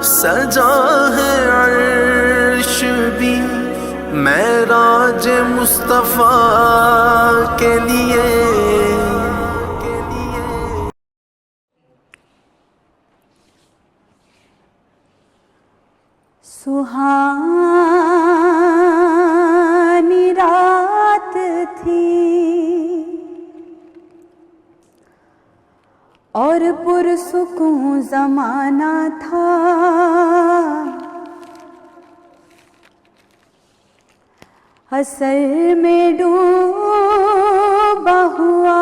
سجا ہے عرش بھی معراج مصطفیٰ کے لیے. سہانی رات تھی اور پرسکون زمانہ تھا، اثر میں ڈوبا ہوا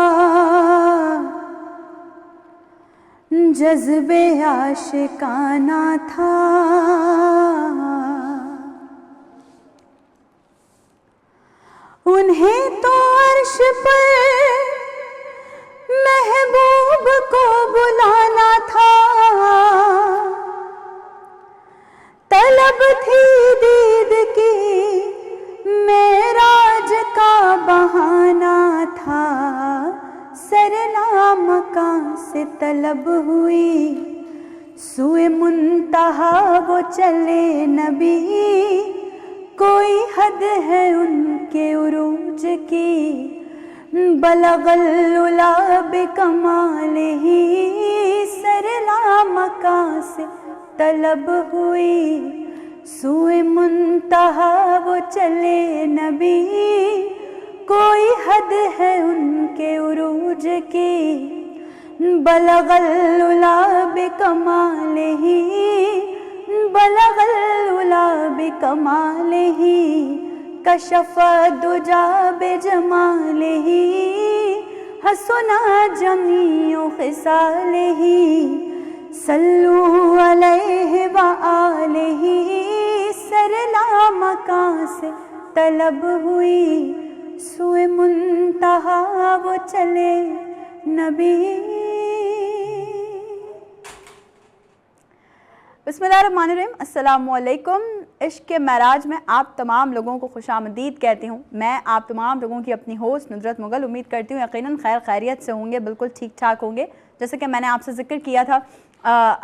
جذبے عاشقانہ تھا. انہیں تو عرش پر محبوب کو بلانا تھا، طلب تھی دید کی معراج کا بہانہ تھا. سرنا مکان سے طلب ہوئی سوئے منتہا وہ چلے نبی، کوئی حد ہے ان کے عروج کی، بلغ العلا بکمالہ. سرنا مکان سے طلب ہوئی سوئے منتہا وہ چلے نبی، کوئی حد ہے ان کے عروج کی، بلغ العلا بکمالہ، بلغ العلا بکمالہ، کشف الدجی بجمالہ، حسن جمیع خصالہ، صلو علیہ وآلہ. سرنا مکان سے طلب ہوئی سوئے منتہا وہ چلے نبی. بسم اللہ الرحمن الرحیم. السلام علیکم. عشق کے معراج میں آپ تمام لوگوں کو خوش آمدید کہتی ہوں. میں آپ تمام لوگوں کی اپنی ہوسٹ ندرت مغل امید کرتی ہوں یقیناً خیر خیریت سے ہوں گے، بالکل ٹھیک ٹھاک ہوں گے. جیسے کہ میں نے آپ سے ذکر کیا تھا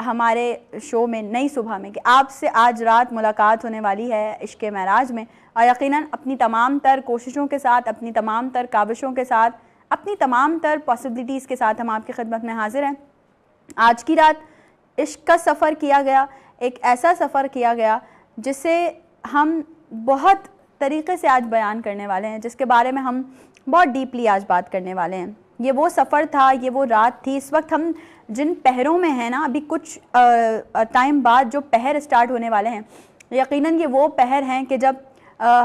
ہمارے شو میں نئی صبح میں کہ آپ سے آج رات ملاقات ہونے والی ہے عشق معراج میں، اور یقیناً اپنی تمام تر کوششوں کے ساتھ، اپنی تمام تر کاوشوں کے ساتھ، اپنی تمام تر پاسبلٹیز کے ساتھ ہم آپ کی خدمت میں حاضر ہیں. آج کی رات عشق کا سفر کیا گیا، ایک ایسا سفر کیا گیا جسے ہم بہت طریقے سے آج بیان کرنے والے ہیں، جس کے بارے میں ہم بہت ڈیپلی آج بات کرنے والے ہیں. یہ وہ سفر تھا، یہ وہ رات تھی. اس وقت ہم جن پہروں میں ہیں نا، ابھی کچھ ٹائم بعد جو پہر سٹارٹ ہونے والے ہیں، یقیناً یہ وہ پہر ہیں کہ جب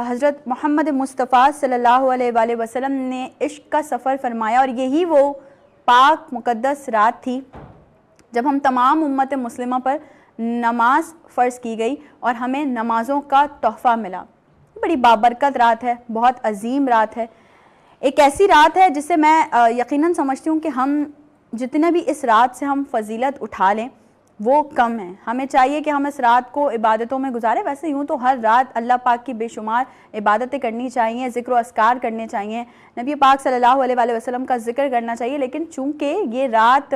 حضرت محمد مصطفیٰ صلی اللہ علیہ وآلہ وسلم نے عشق کا سفر فرمایا، اور یہی وہ پاک مقدس رات تھی جب ہم تمام امت مسلمہ پر نماز فرض کی گئی اور ہمیں نمازوں کا تحفہ ملا. بڑی بابرکت رات ہے، بہت عظیم رات ہے. ایک ایسی رات ہے جسے میں یقیناً سمجھتی ہوں کہ ہم جتنے بھی اس رات سے ہم فضیلت اٹھا لیں وہ کم ہیں. ہمیں چاہیے کہ ہم اس رات کو عبادتوں میں گزاریں. ویسے یوں تو ہر رات اللہ پاک کی بے شمار عبادتیں کرنی چاہیے، ذکر و اذکار کرنے چاہیے، نبی پاک صلی اللہ علیہ وآلہ وسلم کا ذکر کرنا چاہیے. لیکن چونکہ یہ رات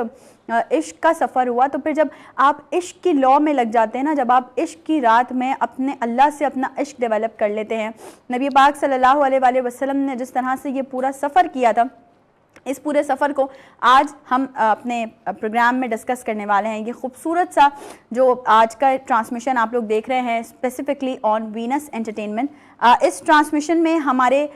عشق کا سفر ہوا، تو پھر جب آپ عشق کی لو میں لگ جاتے ہیں نا، جب آپ عشق کی رات میں اپنے اللہ سے اپنا عشق ڈیولپ کر لیتے ہیں، نبی پاک صلی اللہ علیہ وآلہ وسلم نے جس طرح سے یہ پورا سفر کیا تھا، اس پورے سفر کو آج ہم اپنے پروگرام میں ڈسکس کرنے والے ہیں. یہ خوبصورت سا جو آج کا ٹرانسمیشن آپ لوگ دیکھ رہے ہیں اسپیسیفکلی آن وینس انٹرٹینمنٹ، اس ٹرانسمیشن میں ہمارے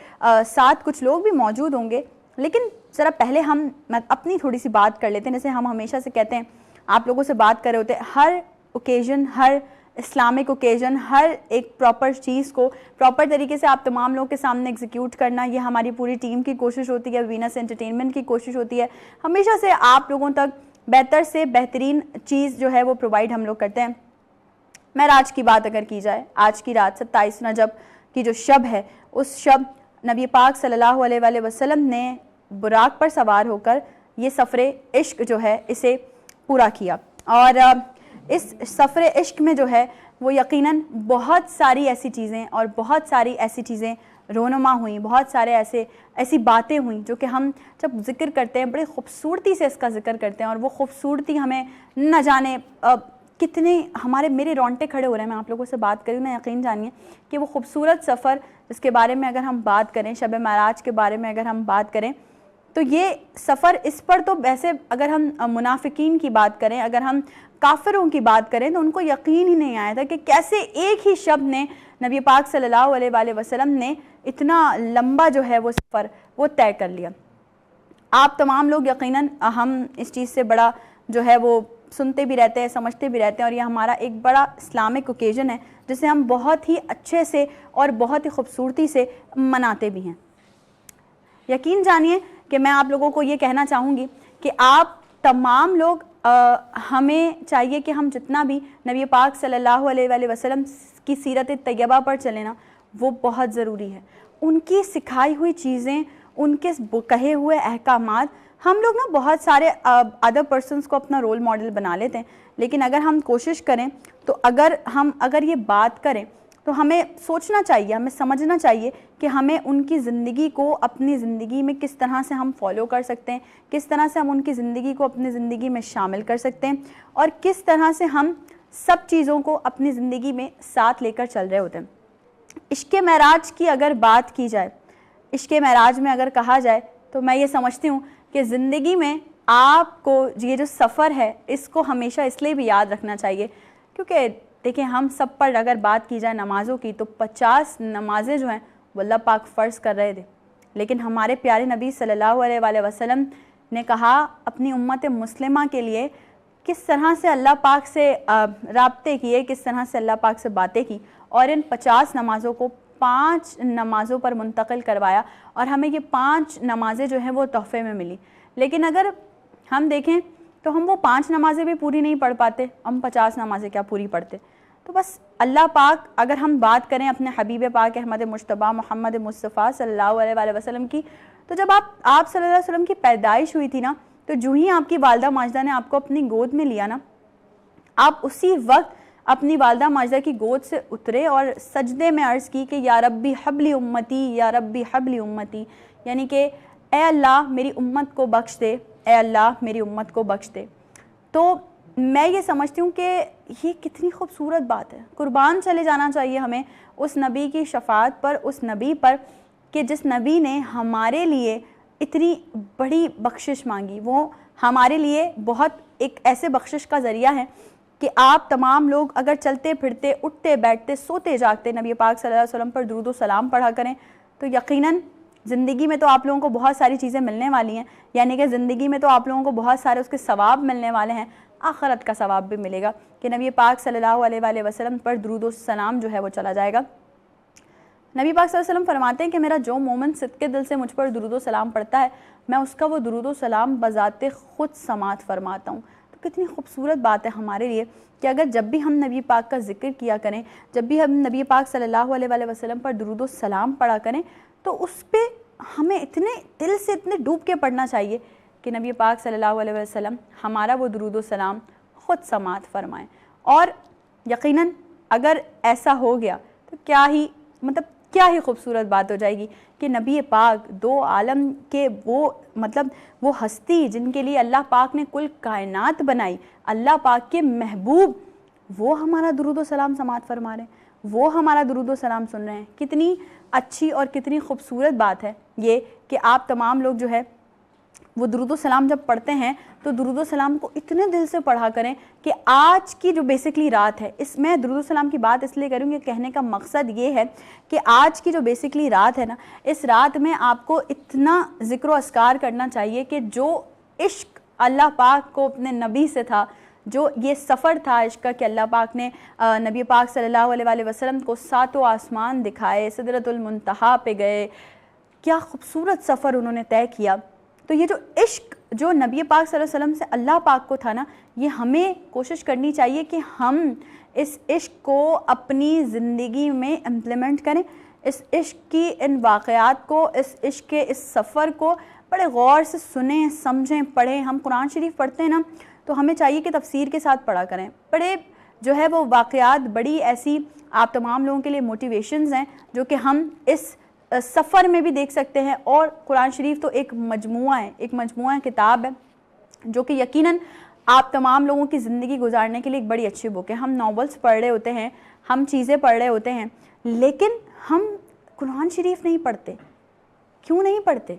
ساتھ کچھ لوگ بھی موجود ہوں گے. لیکن ذرا پہلے ہم اپنی تھوڑی سی بات کر لیتے ہیں. جیسے ہم ہمیشہ سے کہتے ہیں، آپ لوگوں سے بات کر رہے ہوتے ہیں، ہر اوکیزن، ہر اسلامک اوکیزن، ہر ایک پراپر چیز کو پراپر طریقے سے آپ تمام لوگوں کے سامنے ایگزیکیوٹ کرنا، یہ ہماری پوری ٹیم کی کوشش ہوتی ہے، وینس انٹرٹینمنٹ کی کوشش ہوتی ہے. ہمیشہ سے آپ لوگوں تک بہتر سے بہترین چیز جو ہے وہ پرووائڈ ہم لوگ کرتے ہیں. معراج کی بات اگر کی جائے، آج کی رات 27 رجب کی جو شب ہے، اس شب نبی پاک صلی اللہ علیہ وآلہ وسلم نے براق پر سوار ہو کر یہ سفر عشق جو ہے اسے پورا کیا. اور اس سفر عشق میں جو ہے وہ یقیناً بہت ساری ایسی چیزیں اور بہت ساری ایسی چیزیں رونما ہوئیں، بہت سارے ایسی باتیں ہوئیں جو کہ ہم جب ذکر کرتے ہیں بڑی خوبصورتی سے اس کا ذکر کرتے ہیں، اور وہ خوبصورتی ہمیں نہ جانے کتنے ہمارے میرے رونٹے کھڑے ہو رہے ہیں، میں آپ لوگوں سے بات کروں نا، یقین جانیے کہ وہ خوبصورت سفر جس کے بارے میں اگر ہم بات کریں، شب معراج کے بارے میں اگر ہم بات کریں، تو یہ سفر اس پر تو ویسے اگر ہم منافقین کی بات کریں، اگر ہم کافروں کی بات کریں تو ان کو یقین ہی نہیں آیا تھا کہ کیسے ایک ہی شب نے نبی پاک صلی اللہ علیہ وآلہ وسلم نے اتنا لمبا جو ہے وہ سفر وہ طے کر لیا۔ آپ تمام لوگ یقیناً ہم اس چیز سے بڑا جو ہے وہ سنتے بھی رہتے ہیں، سمجھتے بھی رہتے ہیں، اور یہ ہمارا ایک بڑا اسلامک اوکیزن ہے جسے ہم بہت ہی اچھے سے اور بہت ہی خوبصورتی سے مناتے بھی ہیں۔ یقین جانیے کہ میں آپ لوگوں کو یہ کہنا چاہوں گی کہ آپ تمام لوگ ہمیں چاہیے کہ ہم جتنا بھی نبی پاک صلی اللہ علیہ وآلہ وسلم کی سیرت طیبہ پر چلیں نا، وہ بہت ضروری ہے۔ ان کی سکھائی ہوئی چیزیں، ان کے کہے ہوئے احکامات، ہم لوگ نا بہت سارے ادر پرسنس کو اپنا رول ماڈل بنا لیتے ہیں، لیکن اگر ہم کوشش کریں تو اگر یہ بات کریں تو ہمیں سوچنا چاہیے، ہمیں سمجھنا چاہیے کہ ہمیں ان کی زندگی کو اپنی زندگی میں کس طرح سے ہم فالو کر سکتے ہیں، کس طرح سے ہم ان کی زندگی کو اپنی زندگی میں شامل کر سکتے ہیں، اور کس طرح سے ہم سب چیزوں کو اپنی زندگی میں ساتھ لے کر چل رہے ہوتے ہیں۔ عشق معراج کی اگر بات کی جائے، عشق معراج میں اگر کہا جائے تو میں یہ سمجھتی ہوں کہ زندگی میں آپ کو یہ جو سفر ہے اس کو ہمیشہ اس لیے بھی یاد رکھنا چاہیے کیونکہ دیکھیں ہم سب پر اگر بات کی جائے نمازوں کی تو 50 نمازیں جو ہیں وہ اللہ پاک فرض کر رہے تھے، لیکن ہمارے پیارے نبی صلی اللہ علیہ وآلہ وسلم نے کہا اپنی امت مسلمہ کے لیے کس طرح سے اللہ پاک سے رابطے کیے، کس طرح سے اللہ پاک سے باتیں کی، اور ان 50 نمازوں کو 5 نمازوں پر منتقل کروایا، اور ہمیں یہ 5 نمازیں جو ہیں وہ تحفے میں ملی۔ لیکن اگر ہم دیکھیں تو ہم وہ 5 نمازیں بھی پوری نہیں پڑھ پاتے، ہم 50 نمازیں کیا پوری پڑھتے۔ تو بس اللہ پاک، اگر ہم بات کریں اپنے حبیب پاک احمد مجتبیٰ محمد مصطفیٰ صلی اللہ علیہ وآلہ وسلم کی، تو جب آپ صلی اللہ علیہ وسلم کی پیدائش ہوئی تھی نا، تو جو ہی آپ کی والدہ ماجدہ نے آپ کو اپنی گود میں لیا نا، آپ اسی وقت اپنی والدہ ماجدہ کی گود سے اترے اور سجدے میں عرض کی کہ یا ربی حبلی امتی، یا ربی حبلی امتی، یعنی کہ اے اللہ میری امت کو بخش دے، اے اللہ میری امت کو بخش دے۔ تو میں یہ سمجھتی ہوں کہ یہ کتنی خوبصورت بات ہے، قربان چلے جانا چاہیے ہمیں اس نبی کی شفاعت پر، اس نبی پر کہ جس نبی نے ہمارے لیے اتنی بڑی بخشش مانگی۔ وہ ہمارے لیے بہت ایک ایسے بخشش کا ذریعہ ہے کہ آپ تمام لوگ اگر چلتے پھرتے، اٹھتے بیٹھتے، سوتے جاگتے نبی پاک صلی اللہ علیہ وسلم پر درود و سلام پڑھا کریں تو یقیناً زندگی میں تو آپ لوگوں کو بہت ساری چیزیں ملنے والی ہیں، یعنی کہ زندگی میں تو آپ لوگوں کو بہت سارے اس کے ثواب ملنے والے ہیں، آخرت کا ثواب بھی ملے گا کہ نبی پاک صلی اللہ علیہ وآلہ وسلم پر درود و سلام جو ہے وہ چلا جائے گا۔ نبی پاک صلی اللہ علیہ وسلم فرماتے ہیں کہ میرا جو مومن صدقے دل سے مجھ پر درود و سلام پڑھتا ہے، میں اس کا وہ درود و سلام بذات خود سماعت فرماتا ہوں۔ تو کتنی خوبصورت بات ہے ہمارے لیے کہ اگر جب بھی ہم نبی پاک کا ذکر کیا کریں، جب بھی ہم نبی پاک صلی اللہ علیہ وآلہ وسلم پر درود و سلام پڑھا کریں تو اس پہ ہمیں اتنے دل سے اتنے ڈوب کے پڑھنا چاہیے کہ نبی پاک صلی اللہ علیہ وسلم ہمارا وہ درود و سلام خود سماعت فرمائیں۔ اور یقیناً اگر ایسا ہو گیا تو کیا ہی خوبصورت بات ہو جائے گی کہ نبی پاک دو عالم کے وہ ہستی جن کے لیے اللہ پاک نے کل کائنات بنائی، اللہ پاک کے محبوب، وہ ہمارا درود و سلام سماعت فرما رہے ہیں، وہ ہمارا درود و سلام سن رہے ہیں۔ کتنی اچھی اور کتنی خوبصورت بات ہے یہ کہ آپ تمام لوگ جو ہے وہ درود و سلام جب پڑھتے ہیں تو درود و سلام کو اتنے دل سے پڑھا کریں کہ آج کی جو بیسکلی رات ہے، اس میں درود و سلام کی بات اس لیے کروں گی، کہنے کا مقصد یہ ہے کہ آج کی جو بیسکلی رات ہے نا، اس رات میں آپ کو اتنا ذکر و اذکار کرنا چاہیے کہ جو عشق اللہ پاک کو اپنے نبی سے تھا، جو یہ سفر تھا عشق کا کہ اللہ پاک نے نبی پاک صلی اللہ علیہ وآلہ وسلم کو 7 آسمان دکھائے، سدرۃ المنتہا پہ گئے، کیا خوبصورت سفر انہوں نے طے کیا۔ تو یہ جو عشق جو نبی پاک صلی اللہ علیہ وسلم سے اللہ پاک کو تھا نا، یہ ہمیں کوشش کرنی چاہیے کہ ہم اس عشق کو اپنی زندگی میں امپلیمنٹ کریں، اس عشق کی ان واقعات کو، اس عشق کے اس سفر کو بڑے غور سے سنیں، سمجھیں، پڑھیں۔ ہم قرآن شریف پڑھتے ہیں نا تو ہمیں چاہیے کہ تفسیر کے ساتھ پڑھا کریں، بڑے جو ہے وہ واقعات، بڑی ایسی آپ تمام لوگوں کے لیے موٹیویشنز ہیں جو کہ ہم اس سفر میں بھی دیکھ سکتے ہیں۔ اور قرآن شریف تو ایک مجموعہ ہے، ایک مجموعہ کتاب ہے جو کہ یقیناً آپ تمام لوگوں کی زندگی گزارنے کے لیے ایک بڑی اچھی بک ہے. ہم ناولس پڑھ رہے ہوتے ہیں, ہم چیزیں پڑھ رہے ہوتے ہیں, لیکن ہم قرآن شریف نہیں پڑھتے. کیوں نہیں پڑھتے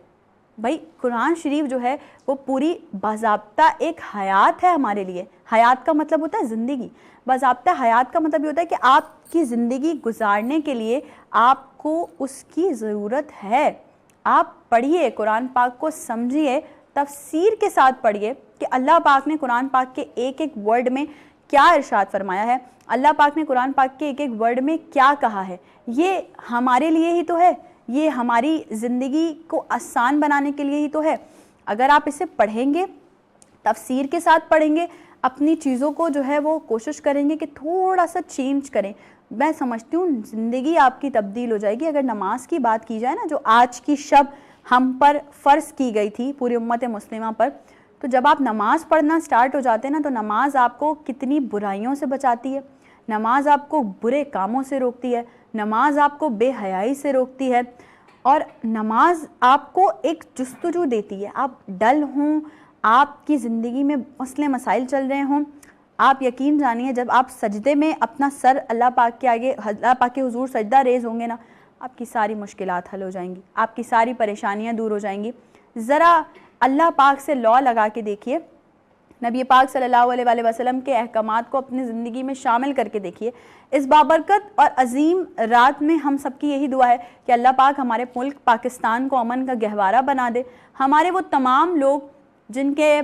بھائی؟ قرآن شریف جو ہے وہ پوری باضابطہ ایک حیات ہے ہمارے لیے. حیات کا مطلب ہوتا ہے زندگی. باضابطہ حیات کا مطلب یہ ہوتا ہے کہ آپ کی زندگی گزارنے کے لیے آپ کو اس کی ضرورت ہے. آپ پڑھیے قرآن پاک کو, سمجھیے, تفسیر کے ساتھ پڑھیے کہ اللہ پاک نے قرآن پاک کے ایک ایک ورڈ میں کیا ارشاد فرمایا ہے, اللہ پاک نے قرآن پاک کے ایک ایک ورڈ میں کیا کہا ہے. یہ ہمارے لیے ہی تو ہے, یہ ہماری زندگی کو آسان بنانے کے لیے ہی تو ہے. اگر آپ اسے پڑھیں گے, تفسیر کے ساتھ پڑھیں گے, اپنی چیزوں کو جو ہے وہ کوشش کریں گے کہ تھوڑا سا چینج کریں, میں سمجھتی ہوں زندگی آپ کی تبدیل ہو جائے گی. اگر نماز کی بات کی جائے نا, جو آج کی شب ہم پر فرض کی گئی تھی پوری امت مسلمہ پر, تو جب آپ نماز پڑھنا سٹارٹ ہو جاتے ہیں نا, تو نماز آپ کو کتنی برائیوں سے بچاتی ہے, نماز آپ کو برے کاموں سے روکتی ہے, نماز آپ کو بے حیائی سے روکتی ہے, اور نماز آپ کو ایک جستجو دیتی ہے. آپ ڈل ہوں, آپ کی زندگی میں مسئلے مسائل چل رہے ہوں, آپ یقین جانیے جب آپ سجدے میں اپنا سر اللہ پاک کے آگے, اللہ پاک کے حضور سجدہ ریز ہوں گے نا, آپ کی ساری مشکلات حل ہو جائیں گی, آپ کی ساری پریشانیاں دور ہو جائیں گی. ذرا اللہ پاک سے لا لگا کے دیکھیے, نبی پاک صلی اللہ علیہ وآلہ وسلم کے احکامات کو اپنی زندگی میں شامل کر کے دیکھیے. اس بابرکت اور عظیم رات میں ہم سب کی یہی دعا ہے کہ اللہ پاک ہمارے ملک پاکستان کو امن کا گہوارہ بنا دے. ہمارے وہ تمام لوگ جن کے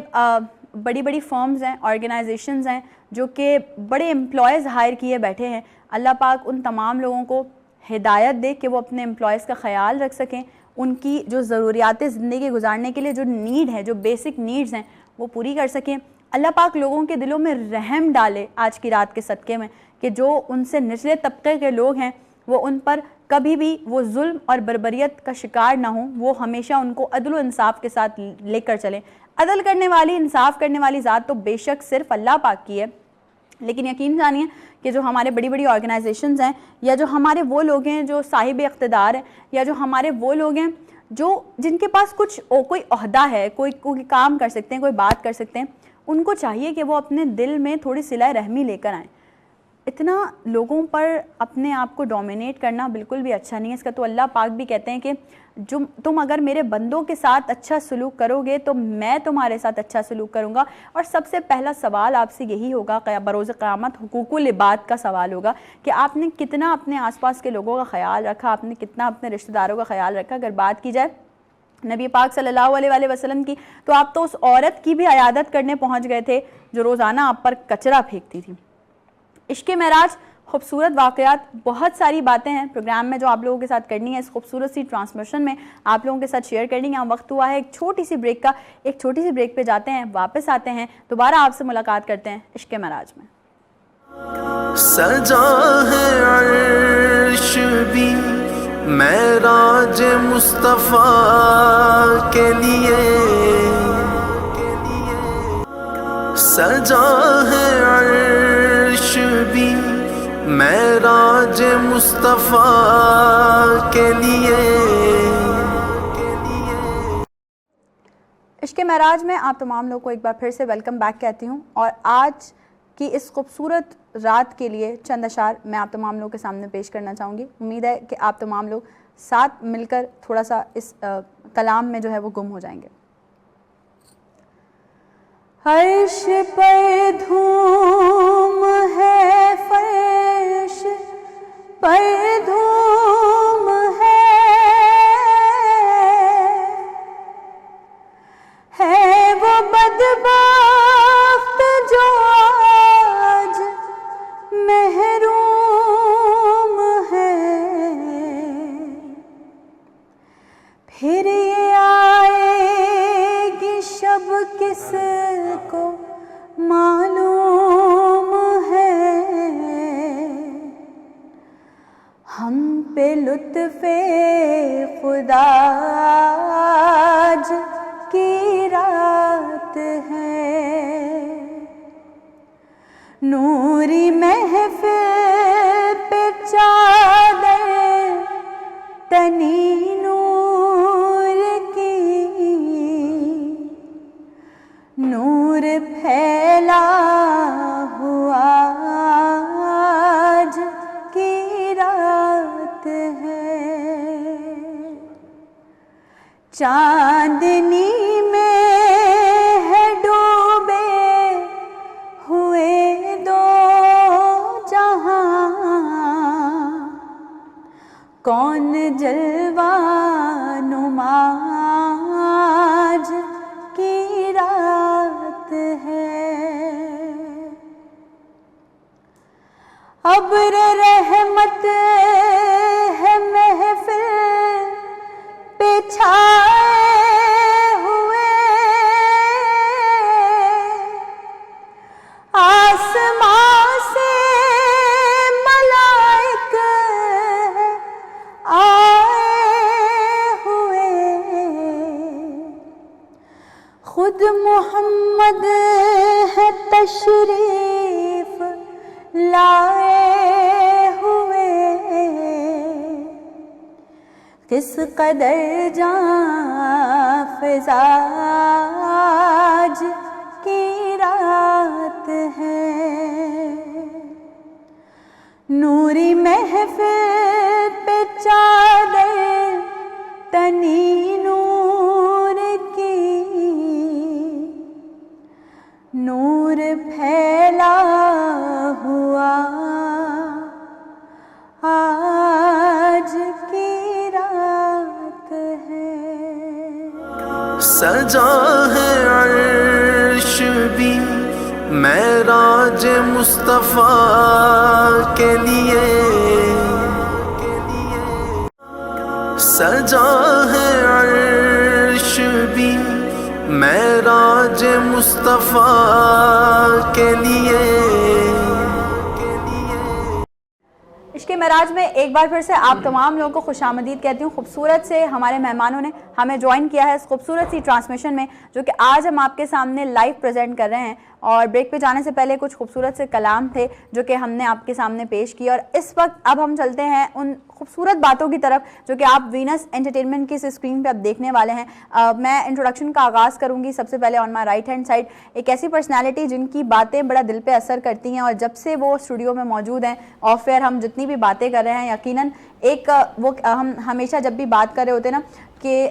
بڑی بڑی فرمز ہیں, آرگنائزیشنز ہیں, جو کہ بڑے امپلائیز ہائر کیے بیٹھے ہیں, اللہ پاک ان تمام لوگوں کو ہدایت دے کہ وہ اپنے امپلائیز کا خیال رکھ سکیں, ان کی جو ضروریات زندگی گزارنے کے لیے جو نیڈ ہے, جو بیسک نیڈز ہیں, وہ پوری کر سکیں. اللہ پاک لوگوں کے دلوں میں رحم ڈالے آج کی رات کے صدقے میں, کہ جو ان سے نچلے طبقے کے لوگ ہیں وہ ان پر کبھی بھی وہ ظلم اور بربریت کا شکار نہ ہوں, وہ ہمیشہ ان کو عدل و انصاف کے ساتھ لے کر چلیں. عدل کرنے والی, انصاف کرنے والی ذات تو بے شک صرف اللہ پاک کی ہے, لیکن یقین جانیے کہ جو ہمارے بڑی بڑی آرگنائزیشنز ہیں, یا جو ہمارے وہ لوگ ہیں جو صاحب اقتدار ہیں, یا جو ہمارے وہ لوگ ہیں جو جن کے پاس کچھ کوئی عہدہ ہے, کوئی کام کر سکتے ہیں, کوئی بات کر سکتے ہیں, ان کو چاہیے کہ وہ اپنے دل میں تھوڑی صلہ رحمی لے کر آئیں. اتنا لوگوں پر اپنے آپ کو ڈومینیٹ کرنا بالکل بھی اچھا نہیں ہے. اس کا تو اللہ پاک بھی کہتے ہیں کہ تم اگر میرے بندوں کے ساتھ اچھا سلوک کرو گے تو میں تمہارے ساتھ اچھا سلوک کروں گا. اور سب سے پہلا سوال آپ سے یہی ہوگا بروز قیامت, حقوق العباد کا سوال ہوگا کہ آپ نے کتنا اپنے آس پاس کے لوگوں کا خیال رکھا, آپ نے کتنا اپنے رشتہ داروں کا خیال رکھا. اگر بات کی جائے نبی پاک صلی اللہ علیہ وآلہ وسلم کی, تو آپ تو اس عورت کی بھی عیادت کرنے پہنچ گئے تھے جو روزانہ آپ پر کچرا پھینکتی تھی. عشق معراج, خوبصورت واقعات, بہت ساری باتیں ہیں پروگرام میں جو آپ لوگوں کے ساتھ کرنی ہے, اس خوبصورت سی ٹرانسمیشن میں آپ لوگوں کے ساتھ شیئر کرنی ہے. وقت ہوا ہے ایک چھوٹی سی بریک کا, ایک چھوٹی سی بریک پہ جاتے ہیں, واپس آتے ہیں, دوبارہ آپ سے ملاقات کرتے ہیں عشق معراج میں. سجا ہے عرش بھی معراج مصطفیٰ کے لیے, سجا ہے عرش بھی معراج مصطفیٰ کے لیے. عشق معراج میں آپ تمام لوگوں کو ایک بار پھر سے ویلکم بیک کہتی ہوں, اور آج کی اس خوبصورت رات کے لیے چند اشعار میں آپ تمام لوگوں کے سامنے پیش کرنا چاہوں گی. امید ہے کہ آپ تمام لوگ ساتھ مل کر تھوڑا سا اس کلام میں جو ہے وہ گم ہو جائیں گے. عرش پر دھوم ہے, فرش پر دھوم ہے وہ بدبخت جو آج محروم ہے. پھر یہ آئے گی شب کس کو معلوم ہے, ہم پہ لطف خدا آج کی رات ہے. نوری محفل پہ چادر تنی نور کی, نور پھیل چاندنی میں ہے ڈوبے ہوئے دو جہاں، کون جلوہ نما آج کی رات ہے، ابر رحمت ہے محفل پہ چھائے ہوئے، آسمان سے ملائک آئے ہوئے، خود محمد ہے تشریف لائے ہوئے، کس قدر جاں فضا آج کی رات ہے، نوری محفل پہ چادر تنی نور کی، نور پھیلا ہوا آج کی رات ہے، سجا ہے عرش بھی معراج مصطفیٰ کے لیے، سجا ہے عرش بھی معراج مصطفیٰ کے لیے۔ عشق معراج میں ایک بار پھر سے آپ تمام لوگوں کو خوش آمدید کہتی ہوں۔ خوبصورت سے ہمارے مہمانوں نے ہمیں جوائن کیا ہے اس خوبصورت سی ٹرانسمیشن میں، جو کہ آج ہم آپ کے سامنے لائیو پریزنٹ کر رہے ہیں، اور بریک پہ جانے سے پہلے کچھ خوبصورت سے کلام تھے جو کہ ہم نے آپ کے سامنے پیش کیا، اور اس وقت اب ہم چلتے ہیں ان خوبصورت باتوں کی طرف جو کہ آپ وینس انٹرٹینمنٹ کی اس اسکرین پہ اب دیکھنے والے ہیں۔ میں انٹروڈکشن کا آغاز کروں گی۔ سب سے پہلے آن مائی رائٹ ہینڈ سائڈ ایک ایسی پرسنالٹی جن کی باتیں بڑا دل پہ اثر کرتی ہیں، اور جب سے وہ اسٹوڈیو میں موجود ہیں، آف ایئر ہم جتنی بھی باتیں کر رہے ہیں، یقیناً ایک وہ ہم ہمیشہ جب بھی بات کر رہے ہوتے ہیں نا کہ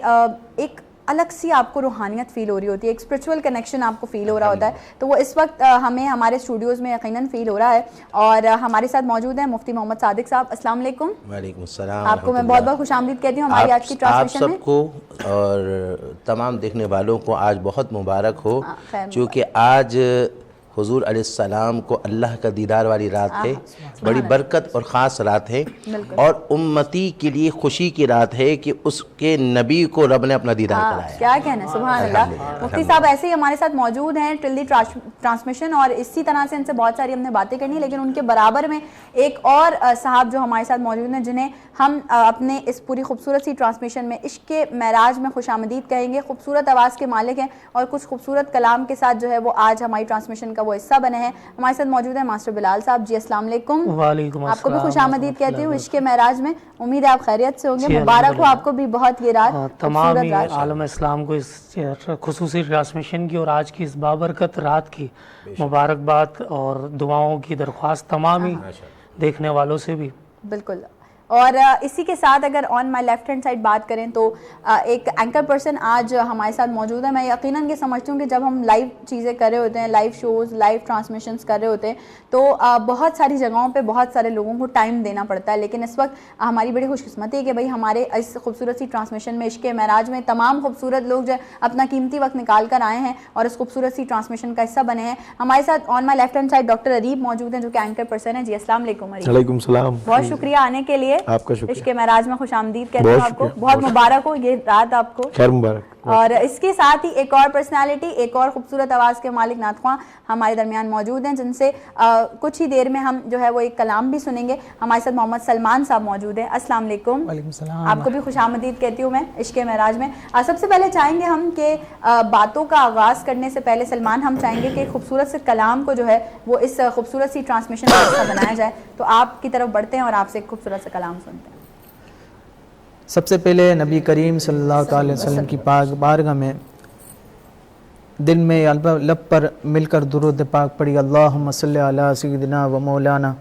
ایک الگ سی آپ کو روحانیت فیل ہو رہی ہوتی ہے، ایک اسپرچول کنیکشن آپ کو فیل ہو رہا ہوتا ہے، تو وہ اس وقت ہمیں ہمارے اسٹوڈیوز میں یقیناً فیل ہو رہا ہے۔ اور ہمارے ساتھ موجود ہیں مفتی محمد صادق صاحب۔ السلام علیکم۔ وعلیکم السلام۔ آپ کو میں بہت بہت خوش آمدید کہتی ہوں ہماری آج کی ٹرانسمیشن میں۔ آپ سب کو اور تمام دیکھنے والوں کو آج بہت مبارک ہو، چونکہ آج حضور علیہ السلام کو اللہ کا دیدار والی رات ہے، بڑی برکت اور خاص رات ہے، اور امتی کے لیے خوشی کی رات ہے کہ اس کے نبی کو رب نے اپنا دیدار کرایا۔ کیا کہنا ہے، سبحان اللہ۔ مفتی صاحب ایسے ہی ہمارے ساتھ موجود ہیں ٹل دی ٹرانسمیشن، اور اسی طرح سے ان سے بہت ساری ہم نے باتیں کرنی، لیکن ان کے برابر میں ایک اور صاحب جو ہمارے ساتھ موجود ہیں، جنہیں ہم اپنے اس پوری خوبصورت سی ٹرانسمیشن میں عشق معراج میں خوش آمدید کہیں گے۔ خوبصورت آواز کے مالک ہیں اور کچھ خوبصورت کلام کے ساتھ جو ہے وہ آج ہماری ٹرانسمیشن کا وہ حصہ بنے ہیں۔ ہمارے ساتھ موجود ہیں ماسٹر بلال صاحب۔ جی السلام علیکم۔ وعلیکم السلام۔ آپ کو بھی خوش آمدید کہتی ہوں عشق معراج میں، امید ہے آپ خیریت سے ہوں گے۔ مبارک ہو آپ کو بھی بہت یہ رات، تمام عالم اسلام کو اس خصوصی ٹرانسمیشن کی اور آج کی اس بابرکت رات کی مبارکباد اور دعاؤں کی درخواست تمام ہی دیکھنے والوں سے بھی۔ بالکل۔ اور اسی کے ساتھ اگر آن مائی لیفٹ ہینڈ سائڈ بات کریں تو ایک اینکر پرسن آج ہمارے ساتھ موجود ہے۔ میں یقیناً یہ سمجھتی ہوں کہ جب ہم لائیو چیزیں کر رہے ہوتے ہیں، لائیو شوز، لائیو ٹرانسمیشنز کر رہے ہوتے ہیں، تو بہت ساری جگہوں پہ بہت سارے لوگوں کو ٹائم دینا پڑتا ہے، لیکن اس وقت ہماری بڑی خوش قسمتی ہے کہ بھائی ہمارے اس خوبصورت سی ٹرانسمیشن میں عشق معراج میں تمام خوبصورت لوگ جو اپنا قیمتی وقت نکال کر آئے ہیں اور اس خوبصورت سی ٹرانسمیشن کا حصہ بنے ہیں۔ ہمارے ساتھ on my left hand side doctor Areeb موجود ہیں جو کہ اینکر پرسن ہیں۔ جی السلام علیکم اریب۔ وعلیکم السلام۔ بہت شکریہ آنے کے لیے۔ آپ کا شکریہ۔ عشق معراج میں خوش آمدید کہتے ہیں آپ کو، بہت مبارک ہو یہ رات آپ کو، خیر مبارک۔ اور اس کے ساتھ ہی ایک اور پرسنالٹی، ایک اور خوبصورت آواز کے مالک نعت خواں ہمارے درمیان موجود ہیں، جن سے کچھ ہی دیر میں ہم جو ہے وہ ایک کلام بھی سنیں گے۔ ہمارے ساتھ محمد سلمان صاحب موجود ہیں۔ السلام علیکم۔ وعلیکم السلام۔ آپ کو بھی خوش آمدید کہتی ہوں میں عشق معراج میں۔ سب سے پہلے چاہیں گے ہم کہ باتوں کا آغاز کرنے سے پہلے سلمان ہم چاہیں گے کہ خوبصورت سے کلام کو جو ہے وہ اس خوبصورت سی ٹرانسمیشن کا حصہ بنایا جائے، تو آپ کی طرف بڑھتے ہیں اور آپ سے ایک خوبصورت سے کلام سنتے ہیں۔ سب سے پہلے نبی کریم صلی اللہ علیہ وسلم کی پاک بارگاہ میں دل میں لب پر مل کر درود پاک پڑھی۔ اللہم صلی علی سیدنا و مولانا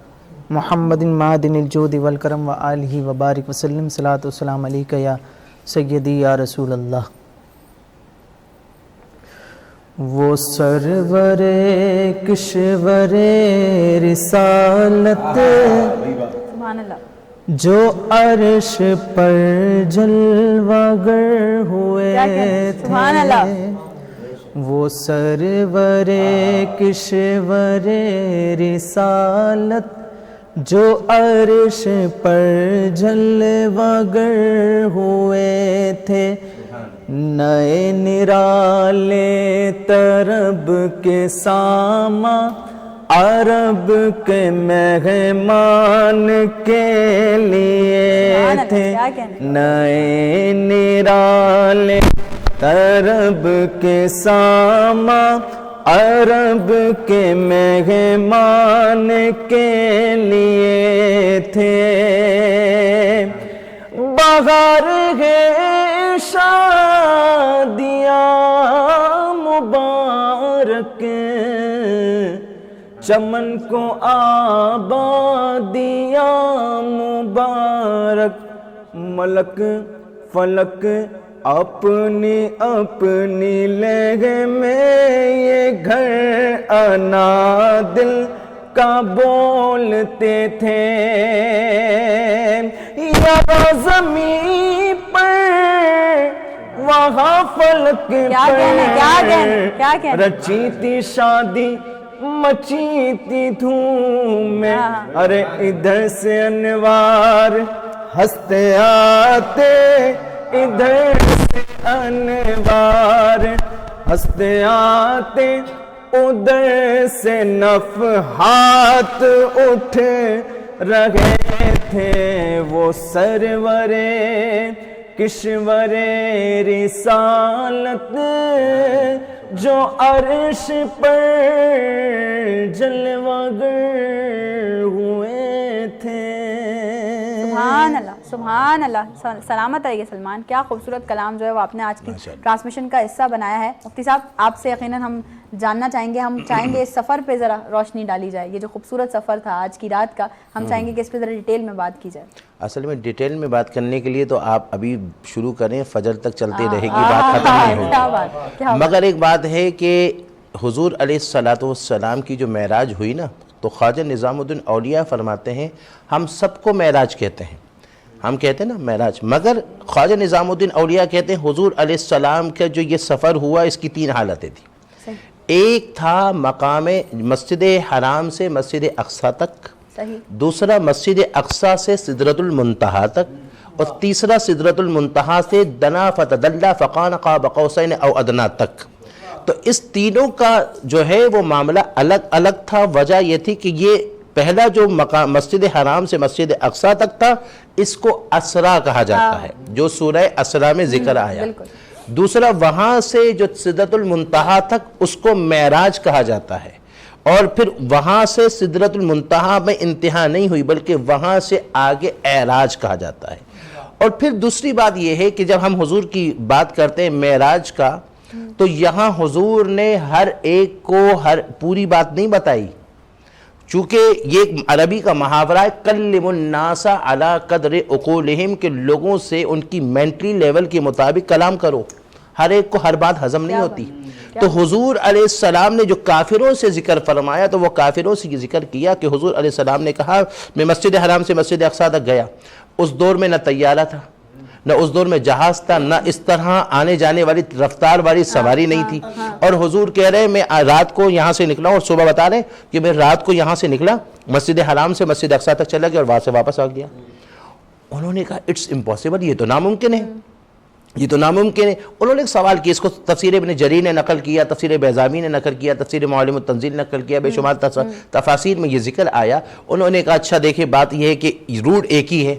محمد معدن الجود والکرم و آلہ و بارک وسلم۔ صلاۃ و سلام علیکہ یا سیدی یا رسول اللہ۔ وہ سرور کشور رسالت سبحان اللہ. جو عرش پر جلوہ گر ہوئے سبحان اللہ. تھے، وہ سرور کشور رسالت جو عرش پر جلوہ گر ہوئے تھے، نئے نرالے طرب کے ساماں عرب کے مہمان کے لیے تھے، نئے نرالے طرب کے ساماں عرب کے مہمان کے لیے تھے. بہار ہے شادیاں مبارک، چمن کو آبادیاں مبارک، ملک فلک اپنی اپنی لہر میں یہ گھر انا دل کا بولتے تھے. یہاں زمین پر وہاں فلک پر رچی تھی شادی، مچی تھی دھوم میں. ارے ادھر سے انوار ہنستے آتے، ادھر سے انوار ہنستے آتے، ادھر سے نفحات اٹھ رہے تھے. وہ سرور کشور رسالت جو عرش پر جلوہ گر ہوئے تھے. سبحان اللہ سبحان اللہ. سلامت رہیے سلمان. کیا خوبصورت کلام جو ہے وہ آپ نے آج کی ٹرانسمیشن کا حصہ بنایا ہے. مفتی صاحب آپ سے یقیناً ہم جاننا چاہیں گے، ہم چاہیں گے اس سفر پہ ذرا روشنی ڈالی جائے. یہ جو خوبصورت سفر تھا آج کی رات کا، ہم چاہیں گے کہ اس پہ ذرا ڈیٹیل میں بات کی جائے. اصل میں ڈیٹیل میں بات کرنے کے لیے تو آپ ابھی شروع کریں، فجر تک چلتے رہے گی، بات ختم نہیں ہوگی. مگر ایک بات ہے کہ حضور علیہ السلام کی جو معراج ہوئی نا، تو خواجہ نظام الدین اولیاء فرماتے ہیں ہم سب کو معراج کہتے ہیں، ہم کہتے ہیں نا معراج، مگر خواجہ نظام الدین اولیاء کہتے ہیں حضور علیہ السلام کا جو یہ سفر ہوا اس کی 3 حالتیں تھیں. ایک تھا مقام مسجد حرام سے مسجد اقصیٰ تک، دوسرا مسجد اقصیٰ سے سدرۃ المنتہا تک، اور تیسرا سدرۃ المنتہا سے دنا فتدلی فکان قاب قوسین او ادنیٰ تک. تو اس تینوں کا جو ہے وہ معاملہ الگ الگ تھا. وجہ یہ تھی کہ یہ پہلا جو مقام مسجد حرام سے مسجد اقصیٰ تک تھا، اس کو اسرا کہا جاتا ہے، جو سورہ اسرا میں ذکر آیا. دوسرا وہاں سے جو سدرۃ المنتہا تک اس کو معراج کہا جاتا ہے، اور پھر وہاں سے سدرۃ المنتہا میں انتہا نہیں ہوئی بلکہ وہاں سے آگے اعراج کہا جاتا ہے. اور پھر دوسری بات یہ ہے کہ جب ہم حضور کی بات کرتے ہیں معراج کا، تو یہاں حضور نے ہر ایک کو پوری بات نہیں بتائی، چونکہ یہ عربی کا محاورہ ہے کلم الناس علی قدر عقولہم، کہ لوگوں سے ان کی مینٹلی لیول کے مطابق کلام کرو، ہر ایک کو ہر بات ہضم نہیں ہوتی. تو حضور علیہ السلام نے جو کافروں سے ذکر فرمایا تو وہ کافروں سے یہ ذکر کیا کہ حضور علیہ السلام نے کہا میں مسجد حرام سے مسجد اقصیٰ تک گیا. اس دور میں نہ طیارہ تھا، نہ اس دور میں جہاز تھا، نہ اس طرح آنے جانے والی رفتار والی سواری نہیں تھی. اور حضور کہہ رہے ہیں میں رات کو یہاں سے نکلا، اور صبح بتا رہے ہیں کہ میں رات کو یہاں سے نکلا، مسجد حرام سے مسجد اقصیٰ تک چلا گیا اور وہاں سے واپس آ گیا. انہوں نے کہا اٹس امپاسبل، یہ تو ناممکن ہے، یہ تو ناممکن ہے. انہوں نے ایک سوال کیا، اس کو تفسیر ابن جریر نے نقل کیا، تفسیر بیضامی نے نقل کیا، تفسیر معالم التنزیل نقل کیا، بے شمار تفاسیر میں یہ ذکر آیا. انہوں نے کہا اچھا دیکھیں بات یہ ہے کہ روٹ ایک ہی ہے،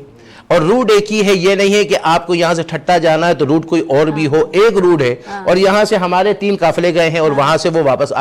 اور روٹ ایک ہی ہے، یہ نہیں ہے کہ آپ کو یہاں سے ٹھٹا جانا ہے تو روٹ کوئی اور بھی ہو، ایک روٹ ہے. اور یہاں سے ہمارے 3 قافلے گئے ہیں اور وہاں سے وہ واپس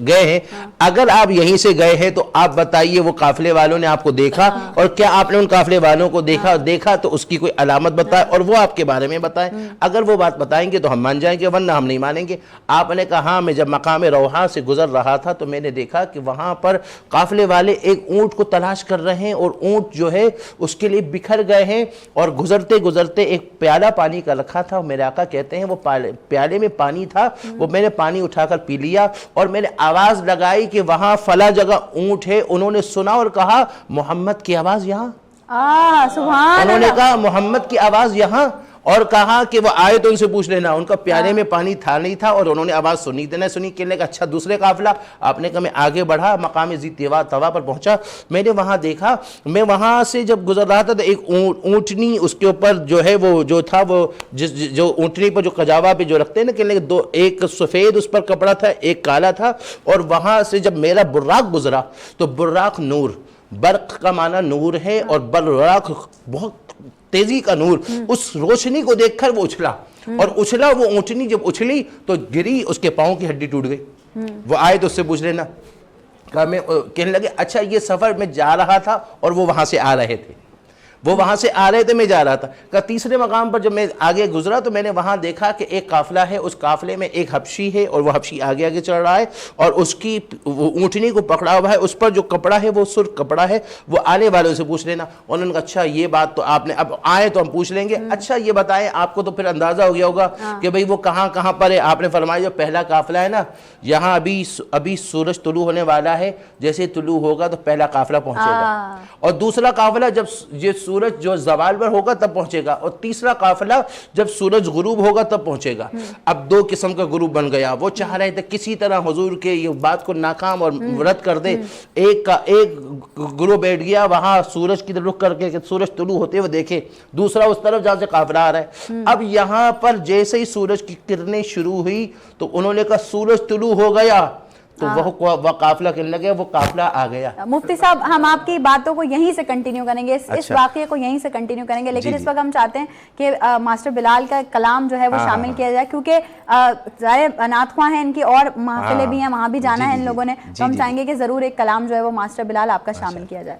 گئے ہیں. اگر آپ یہیں سے گئے ہیں تو آپ بتائیے وہ قافلے والوں نے آپ کو دیکھا، اور کیا آپ نے ان قافلے والوں کو دیکھا تو اس کی کوئی علامت بتائے اور وہ آپ کے بارے میں بتائیں. اگر وہ بات بتائیں گے تو ہم مان جائیں گے، ورنہ ہم نہیں مانیں گے. آپ نے کہا ہاں میں جب مقام روحا سے گزر رہا تھا تو میں نے دیکھا کہ وہاں پر قافلے والے ایک اونٹ کو تلاش کر رہے ہیں، اور اونٹ جو ہے اس کے لیے بکھر گئے ہیں ہیں اور گزرتے گزرتے ایک پیالہ پانی کا رکھا تھا. میرے آقا کہتے ہیں وہ پیالے میں پانی تھا, وہ میں نے پانی اٹھا کر پی لیا اور میں نے آواز لگائی کہ وہاں فلاں جگہ اونٹ ہے. انہوں نے سنا اور کہا محمد کی آواز یہاں. سبحان انہوں نے کہا محمد کی آواز یہاں, اور کہا کہ وہ آئے تو ان سے پوچھ لینا. ان کا پیالے میں پانی تھا نہیں تھا اور انہوں نے آواز سنی دینا سنی. کہنے کا اچھا دوسرے قافلہ. آپ نے کہا میں آگے بڑھا, مقام ذی طوا پر پہنچا. میں نے وہاں دیکھا, میں وہاں سے جب گزر رہا تھا تو ایک اونٹنی, اس کے اوپر جو ہے وہ جو تھا وہ جو اونٹنی پر جو کجاوا پہ جو رکھتے ہیں نا, کہنے دو, ایک سفید اس پر کپڑا تھا, ایک کالا تھا. اور وہاں سے جب میرا براق گزرا تو براق نور, برق کا معنی نور ہے, اور براق بہت تیزی کا نور. اس روشنی کو دیکھ کر وہ اچھلا, اور اچھلا وہ اونٹنی جب اچھلی تو گری, اس کے پاؤں کی ہڈی ٹوٹ گئی. وہ آئے تو اس سے پوچھ لینا. کہنے لگے اچھا یہ سفر میں جا رہا تھا اور وہ وہاں سے آ رہے تھے, وہ وہاں سے آ رہے تھے, میں جا رہا تھا. کہ تیسرے مقام پر جب میں آگے گزرا تو میں نے وہاں دیکھا کہ ایک قافلہ ہے, اس قافلے میں ایک حبشی ہے اور وہ حبشی آگے آگے چڑھ رہا ہے اور اس کی اونٹنی کو پکڑا ہوا ہے, اس پر جو کپڑا ہے وہ سرخ کپڑا ہے. وہ آنے والوں سے پوچھ لینا. انہوں نے کہا اچھا یہ بات تو آپ نے, اب آئے تو ہم پوچھ لیں گے. اچھا یہ بتائیں, آپ کو تو پھر اندازہ ہو گیا ہوگا کہ بھئی وہ کہاں کہاں پر ہے. آپ نے فرمایا جو پہلا قافلہ ہے نا, یہاں ابھی سورج طلوع ہونے والا ہے, جیسے طلوع ہوگا تو پہلا قافلہ پہنچے گا. اور دوسرا قافلہ جب یہ سورج جو زوال پر ہوگا تب پہنچے گا, اور تیسرا قافلہ جب سورج غروب ہوگا تب پہنچے گا. اب دو قسم کا گروپ بن گیا. وہ چاہ رہے تھے کسی طرح حضور کے یہ بات کو ناکام اور رد کر دے. ایک گروپ بیٹھ گیا وہاں سورج کی طرف رخ کر کے کہ سورج طلوع ہوتے ہوئے دیکھے, دوسرا اس طرف جہاں سے قافلہ آ رہا ہے. اب یہاں پر جیسے ہی سورج کی کرنیں شروع ہوئی تو انہوں نے کہا سورج طلوع ہو گیا, تو وہ قافلہ کہنے لگے وہ قافلہ آ گیا. مفتی صاحب ہم آپ کی باتوں کو یہیں سے کنٹینیو کریں گے, اس واقعے کو یہیں سے کنٹینیو کریں گے, لیکن اس وقت ہم چاہتے ہیں کہ ماسٹر بلال کا کلام جو ہے وہ شامل کیا جائے, کیونکہ نعت خواں ہیں ان کی اور محفلیں بھی ہیں, وہاں بھی جانا ہے ان لوگوں نے, تو ہم چاہیں گے کہ ضرور ایک کلام جو ہے وہ ماسٹر بلال آپ کا شامل کیا جائے.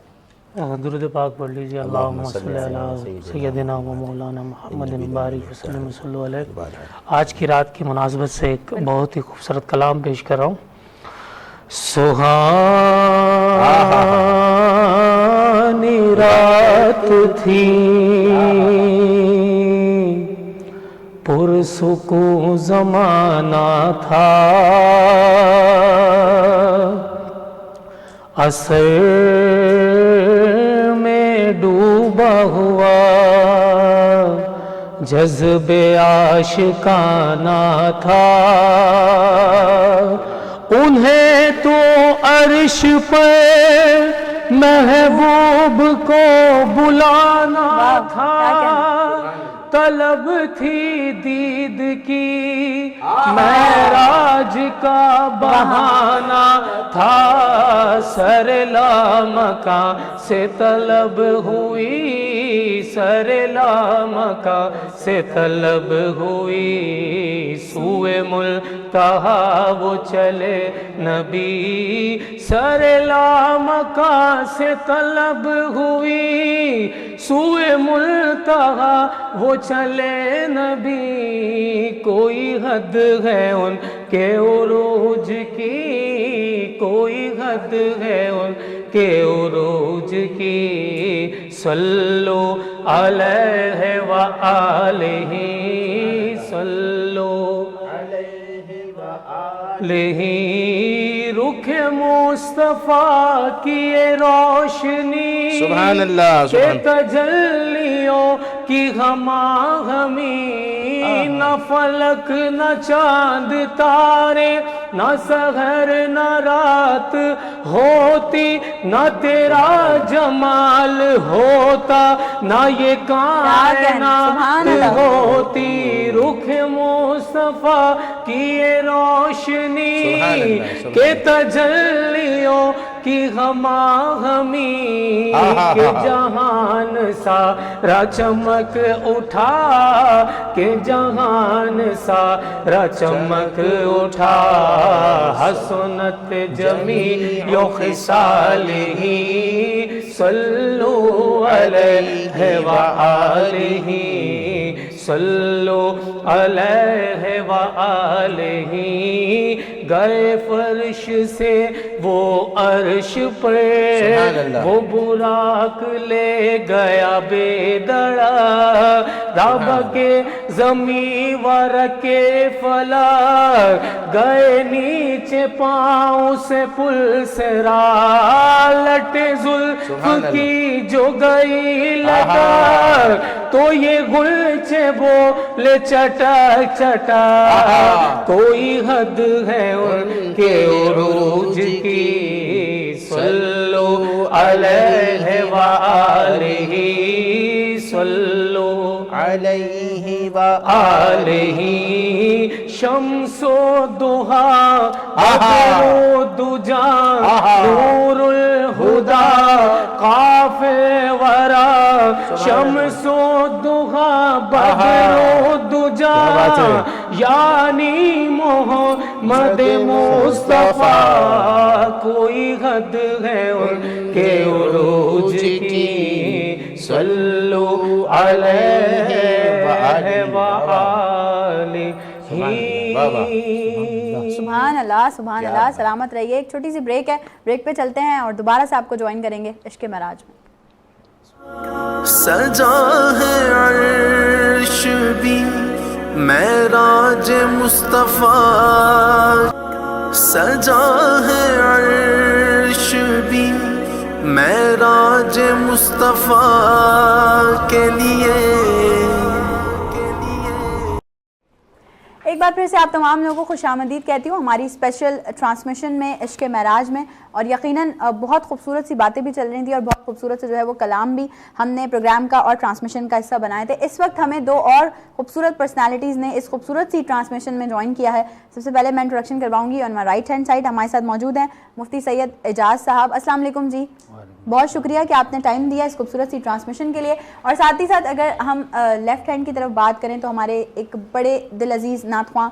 درود پاک پڑھ لیجیے. اللہم صلی علی سیدنا و مولانا محمد بارک وسلم صلی اللہ علیہ. آج کی رات کی مناسبت سے ایک بہت ہی خوبصورت کلام پیش کر رہا ہوں. سہانی رات تھی, پرسکون زمانہ تھا, عصر میں ڈوبا ہوا جذب عاشقانہ تھا. انہیں تو عرش پر محبوب کو بلانا تھا, طلب تھی دید کی معراج کا بہانہ تھا. سر لامکاں سے طلب ہوئی, سر لامکاں سے طلب ہوئی, سوئے ملتہا وہ چلے نبی. سر لامکاں سے طلب ہوئی, سوئے ملتہا وہ چلے نبی. کوئی حد ہے ان کے عروج کی, کوئی حد ہے ان کے عروج کی. صلو علیہ وآلہ, صلو علیہ وآلہ. رخ مصطفیٰ کی یہ روشنی, سبحان اللہ, کہ تجلیوں کی ہمہ ہمی, نہ فلک نہ چاند تارے, نہ سحر نہ رات ہوتی, نہ تیرا جمال ہوتا, نہ یہ کائنات ہوتی. رخ مصطفیٰ کی یہ روشنی, کہ تجلیوں کی ہمہ ہمی, کہ جہان سارا چمک اٹھا, کہ جہان سارا چمک اٹھا. حسنت جمیع خصالہ, صلو علیہ وآلہ, صلو علیہ وآلہ گئے فرش سے وہ عرش پر وہ براق لے گیا بے دڑا رب کے زمین ورکے فلا گئے نیچے پاؤں سے پل سے را لٹے زلف کی جو گئی لٹا تو یہ گلچے بولے چٹک چٹا کوئی حد ہے ان کے عروج کی صلو علیہ وآلہ صلو علیہ آلہ شمس و ضحیٰ بدر و دجا نور الہدا قاف ورا شمس و ضحیٰ بدر و دجا یعنی محمد مصطفیٰ کوئی حد ہے ان کے عروج کی صلو علیہ وآلہ سبحان اللہ سبحان اللہ. سلامت رہیے. ایک چھوٹی سی بریک ہے, بریک پہ چلتے ہیں اور دوبارہ سے آپ کو جوائن کریں گے عشق معراج میں. سجا ہے عرش بھی معراج مصطفیٰ سجا ہے عرش بھی معراج مصطفیٰ کے لیے. ایک بار پھر سے آپ تمام لوگوں کو خوش آمدید کہتی ہوں ہماری اسپیشل ٹرانسمیشن میں عشق معراج میں. اور یقیناً بہت خوبصورت سی باتیں بھی چل رہی تھیں اور بہت خوبصورت سے جو ہے وہ کلام بھی ہم نے پروگرام کا اور ٹرانسمیشن کا حصہ بنائے تھے. اس وقت ہمیں دو اور خوبصورت پرسنالٹیز نے اس خوبصورت سی ٹرانسمیشن میں جوائن کیا ہے. سب سے پہلے میں انٹروڈکشن کرواؤں گی. آن مائی رائٹ ہینڈ سائڈ ہمارے ساتھ موجود ہیں مفتی سید اعجاز صاحب. السلام علیکم جی. بہت شکریہ کہ آپ نے ٹائم دیا اس خوبصورت سی ٹرانسمیشن کے لیے. اور ساتھ ہی ساتھ اگر ہم لیفٹ ہینڈ کی طرف بات کریں تو ہمارے ایک بڑے دل عزیز نعت خواں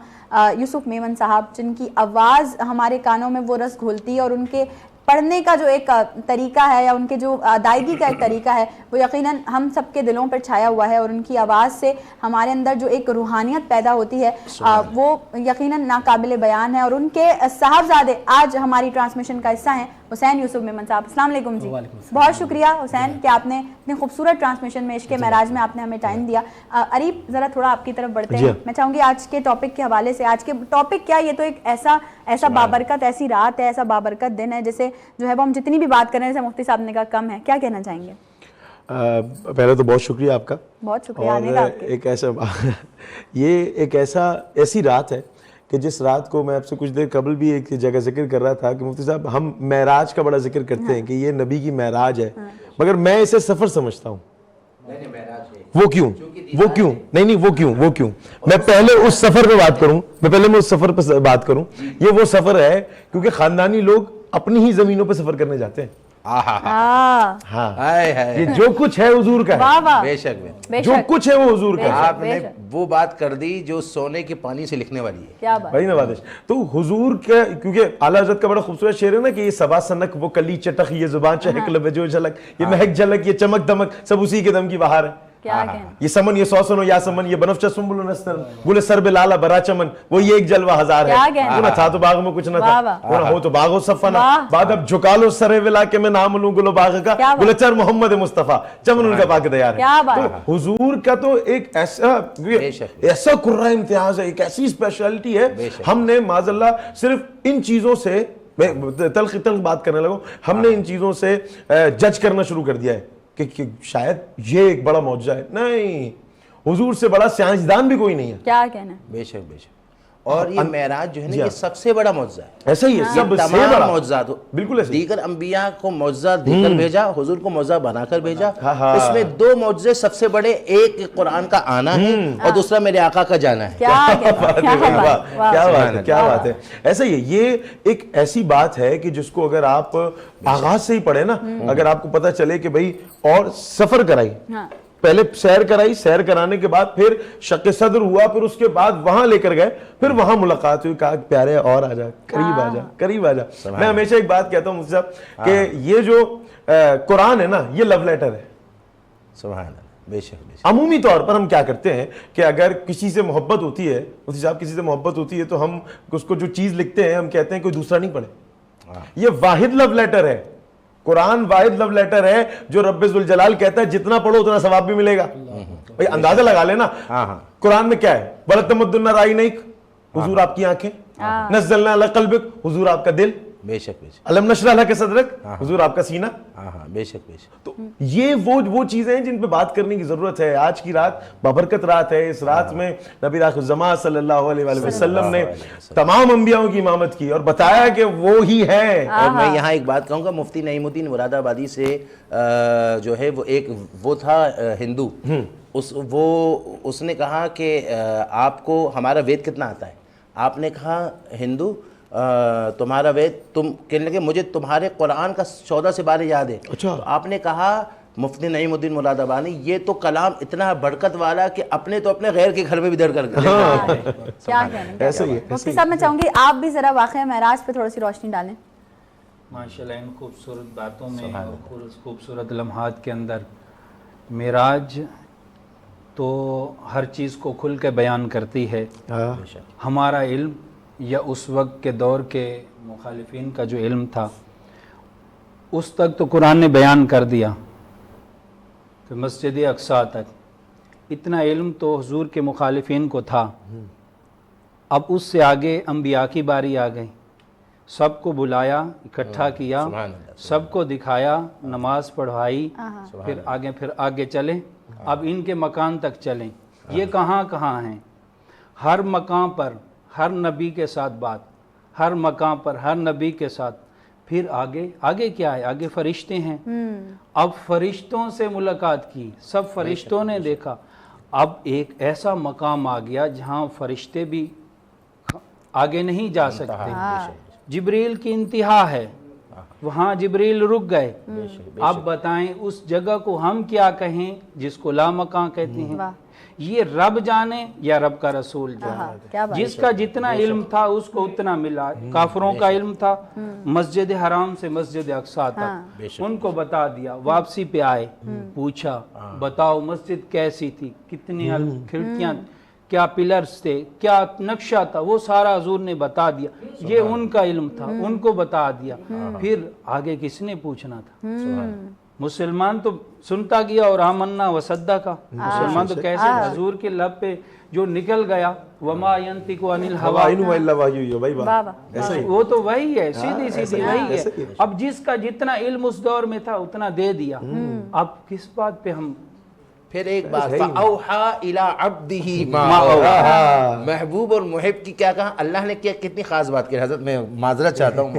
یوسف میمن صاحب, جن کی آواز ہمارے کانوں میں وہ رس گھولتی ہے اور ان کے پڑھنے کا جو ایک طریقہ ہے یا ان کے جو ادائیگی کا ایک طریقہ ہے وہ یقیناً ہم سب کے دلوں پر چھایا ہوا ہے. اور ان کی آواز سے ہمارے اندر جو ایک روحانیت پیدا ہوتی ہے وہ یقیناً ناقابل بیان ہے. اور ان کے صاحبزادے آج ہماری ٹرانسمیشن کا حصہ ہیں حسین یوسف میمن صاحب. السلام علیکم جی. بہت شکریہ حسین کہ آپ نے اتنے خوبصورت ٹرانسمیشن میں عشق معراج میں آپ نے ہمیں ٹائم دیا. عریب ذرا تھوڑا آپ کی طرف بڑھتے ہیں. میں چاہوں گی آج کے ٹاپک کے حوالے سے, آج کے ٹاپک کیا, یہ تو ایک ایسا بابرکت ایسی رات ہے, ایسا بابرکت دن ہے جسے جو ہے وہ ہم جتنی بھی بات کریں جیسے مفتی صاحب نے کہا کم ہے. کیا کہنا چاہیں گے؟ پہلے تو بہت شکریہ آپ کا. بہت شکریہ آنے کا آپ کے. یہ ایک ایسی رات ہے کہ جس رات کو میں آپ سے کچھ دیر قبل بھی ایک جگہ ذکر کر رہا تھا کہ مفتی صاحب ہم معراج کا بڑا ذکر کرتے ہیں کہ یہ نبی کی معراج ہے, مگر میں اسے سفر سمجھتا ہوں. وہ کیوں میں پہلے اس سفر پہ بات کروں, اس سفر پہ بات کروں. یہ وہ سفر ہے کیونکہ خاندانی لوگ اپنی ہی زمینوں پہ سفر کرنے جاتے ہیں. یہ جو کچھ ہے حضور کا ہے. بے شک جو کچھ ہے وہ حضور کا ہے. آپ نے وہ بات کر دی جو سونے کے پانی سے لکھنے والی ہے. کیا بات بھائی نوازش. تو حضور کا, کیونکہ اعلیٰ حضرت کا بڑا خوبصورت شعر ہے نا کہ یہ صبا سنک وہ کلی چٹک یہ زبان چہک لب جو جھلک یہ مہک جھلک یہ چمک دمک سب اسی کے دم کی بہار ہے. یہ سمن یہ سوسن یا سمن یہ بنفچہ سنبل نستر گل سر بلالا برا چمن وہ یہ ایک جلوہ ہزار ہے. وہ نہ تھا تو باغ میں کچھ نہ تھا, وہ نہ ہو تو باغ و صفنا بعد اب جھکا لو سر ولا کہ میں نام لوں گل و باغ کا گلچر محمد مصطفیٰ چمن ان کا پاک دیار ہے. تو حضور کا تو ایک ایسا قرہ امتیاز ہے, ایک ایسی اسپیشلٹی ہے. ہم نے معاذ اللہ صرف ان چیزوں سے, میں تلخ بات کرنے لگوں, ہم نے ان چیزوں سے جج کرنا شروع کر دیا ہے کہ شاید یہ ایک بڑا معجزہ ہے. نہیں, حضور سے بڑا سائنسدان بھی کوئی نہیں ہے. کیا کہنا ہے. بے شک بے شک. اور یہ معراج جو ہے نا یہ سب سے بڑا معجزہ ہے. ایسا ہی ہے, سب سے تمام بڑا معجزات بالکل ایسا. دیگر انبیاء کو معجزہ دے کر بھیجا, حضور کو معجزہ بنا کر بھیجا. اس میں دو معجزے سب سے بڑے, ایک قرآن کا آنا ہے اور دوسرا میرے آقا کا جانا ہے. کیا بات ہے. ایسا ہی ہے, یہ ایک ایسی بات ہے کہ جس کو اگر آپ آغاز سے ہی پڑھے نا, اگر آپ کو پتہ چلے کہ بھئی اور سفر کرائی, پہلے سیر کرائی, سیر کرانے کے بعد پھر شق صدر ہوا, پھر اس کے بعد وہاں لے کر گئے, پھر وہاں ملاقات ہوئی, کہا پیارے اور آ جا, قریب آ جا. میں ہمیشہ ایک بات کہتا ہوں مجھ سے کہ یہ جو قرآن ہے نا یہ لو لیٹر ہے. سبحان اللہ. بے شک عمومی طور پر ہم کیا کرتے ہیں کہ اگر کسی سے محبت ہوتی ہے، مفتی صاحب کسی سے محبت ہوتی ہے تو ہم اس کو جو چیز لکھتے ہیں ہم کہتے ہیں کوئی دوسرا نہیں پڑھے. یہ واحد لو لیٹر ہے، قرآن واحد لو لیٹر ہے جو رب ذوالجلال کہتا ہے جتنا پڑھو اتنا ثواب بھی ملے گا. بھائی اندازہ لگا لینا قرآن میں کیا ہے، وَلَتَمُدُّنَّ رَعَيْنَيْكَ حضور آپ کی آنکھیں، نزلنا علی قلبک حضور آپ کا دل، بے شک بے شک علم نشرح لک صدرک حضور آپ کا سینہ. بے شک بے شک. تو یہ وہ چیزیں ہیں جن پہ بات کرنے کی ضرورت ہے. آج کی رات بابرکت رات ہے. اس رات میں نبی آخر الزمان صلی اللہ علیہ وآلہ وسلم نے تمام انبیاءوں کی امامت کی اور بتایا کہ وہ ہی ہے. اور میں یہاں ایک بات کہوں گا، مفتی نعیم الدین مراد آبادی سے جو ہے وہ تھا ہندو، اس نے کہا کہ آپ کو ہمارا وید کتنا آتا ہے؟ آپ نے کہا ہندو تمہارا وید، تم کہنے لگے مجھے تمہارے قرآن کا 14 سے 12 یاد ہے. تو آپ نے کہا مفتی نعیم الدین مراد آبادی یہ تو کلام اتنا برکت والا کہ اپنے تو اپنے غیر کے گھر میں بھی در کر کیا کہنے. مفتی صاحب میں چاہوں گی آپ بھی ذرا واقعہ معراج پہ تھوڑی سی روشنی ڈالیں. ماشاءاللہ ان خوبصورت باتوں میں اور خوبصورت لمحات کے اندر معراج تو ہر چیز کو کھل کے بیان کرتی ہے. ہمارا علم یا اس وقت کے دور کے مخالفین کا جو علم تھا اس تک تو قرآن نے بیان کر دیا کہ مسجد اقصیٰ تک، اتنا علم تو حضور کے مخالفین کو تھا. اب اس سے آگے انبیاء کی باری آ گئی، سب کو بلایا، اکٹھا کیا، سب کو دکھایا، نماز پڑھائی، پھر آگے چلیں. اب ان کے مکان تک چلیں. یہ کہاں کہاں ہیں؟ ہر مقام پر ہر نبی کے ساتھ بات، ہر مقام پر ہر نبی کے ساتھ. پھر آگے کیا ہے؟ آگے فرشتے ہیں. اب فرشتوں سے ملاقات کی، سب فرشتوں نے دیکھا. اب ایک ایسا مقام آ گیا جہاں فرشتے بھی آگے نہیں جا سکتے. جبریل کی انتہا ہے، وہاں جبریل رک گئے. اب بتائیں اس جگہ کو ہم کیا کہیں جس کو لامکاں کہتے ہیں؟ یہ رب جانے یا رب کا رسول جانے. جس کا جتنا علم تھا اس کو اتنا ملا. کافروں کا علم تھا مسجد حرام سے مسجد اقصیٰ تک، ان کو بتا دیا. واپسی پہ آئے، پوچھا بتاؤ مسجد کیسی تھی، کتنی کھڑکیاں، کیا پلرز تھے، کیا نقشہ تھا، وہ سارا حضور نے بتا دیا. یہ ان کا علم تھا، ان کو بتا دیا. پھر آگے کس نے پوچھنا تھا؟ مسلمان تو سنتا گیا اور آمنا وصدقا. مسلمان تو کیسے حضور کے لب پہ جو نکل گیا وما ينطق عن الهوى، وہ تو وہی ہے، سیدھی وہی ہے. اب جس کا جتنا علم اس دور میں تھا اتنا دے دیا. اب کس بات پہ ہم پھر ایک بات فَأَوْحَى إِلَىٰ عَبْدِهِ مَا أَوْحَىٰ. محبوب اور محب کی کیا کہا اللہ نے؟ کیا کتنی خاص بات کی. حضرت میں معذرت چاہتا ہوں.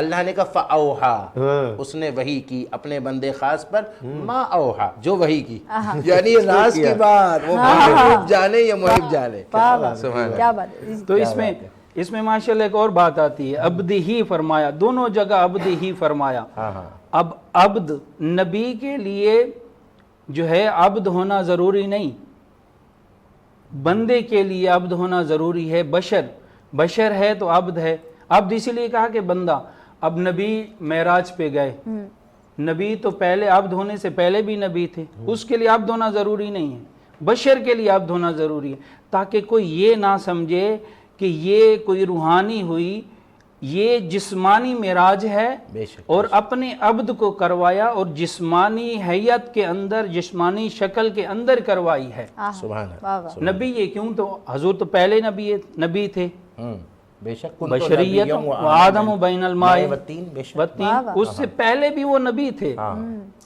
اللہ نے کہا فَأَوْحَىٰ، اس نے وحی کی اپنے بندے خاص پر. ما اوحا، جو وحی کی، یعنی یہ راز کی بات وہ محبوب جانے یا محب جانے. کیا بات. تو اس میں ماشاءاللہ ایک اور بات آتی ہے، عبدی ہی فرمایا. دونوں جگہ عبدی ہی فرمایا. اب عبد نبی کے لیے جو ہے عبد ہونا ضروری نہیں، بندے کے لیے عبد ہونا ضروری ہے. بشر ہے تو عبد ہے. عبد اسی لیے کہا کہ بندہ. اب نبی معراج پہ گئے، نبی تو پہلے عبد ہونے سے پہلے بھی نبی تھے، اس کے لیے عبد ہونا ضروری نہیں ہے. بشر کے لیے عبد ہونا ضروری ہے تاکہ کوئی یہ نہ سمجھے کہ یہ کوئی روحانی ہوئی، یہ جسمانی معراج ہے اور اپنے عبد کو کروایا اور جسمانی حیت کے اندر، جسمانی شکل کے اندر کروائی ہے. نبی یہ کیوں؟ تو حضور تو پہلے نبی تھے. بشریت آدم و بین الماء والطین، اس سے پہلے بھی وہ نبی تھے.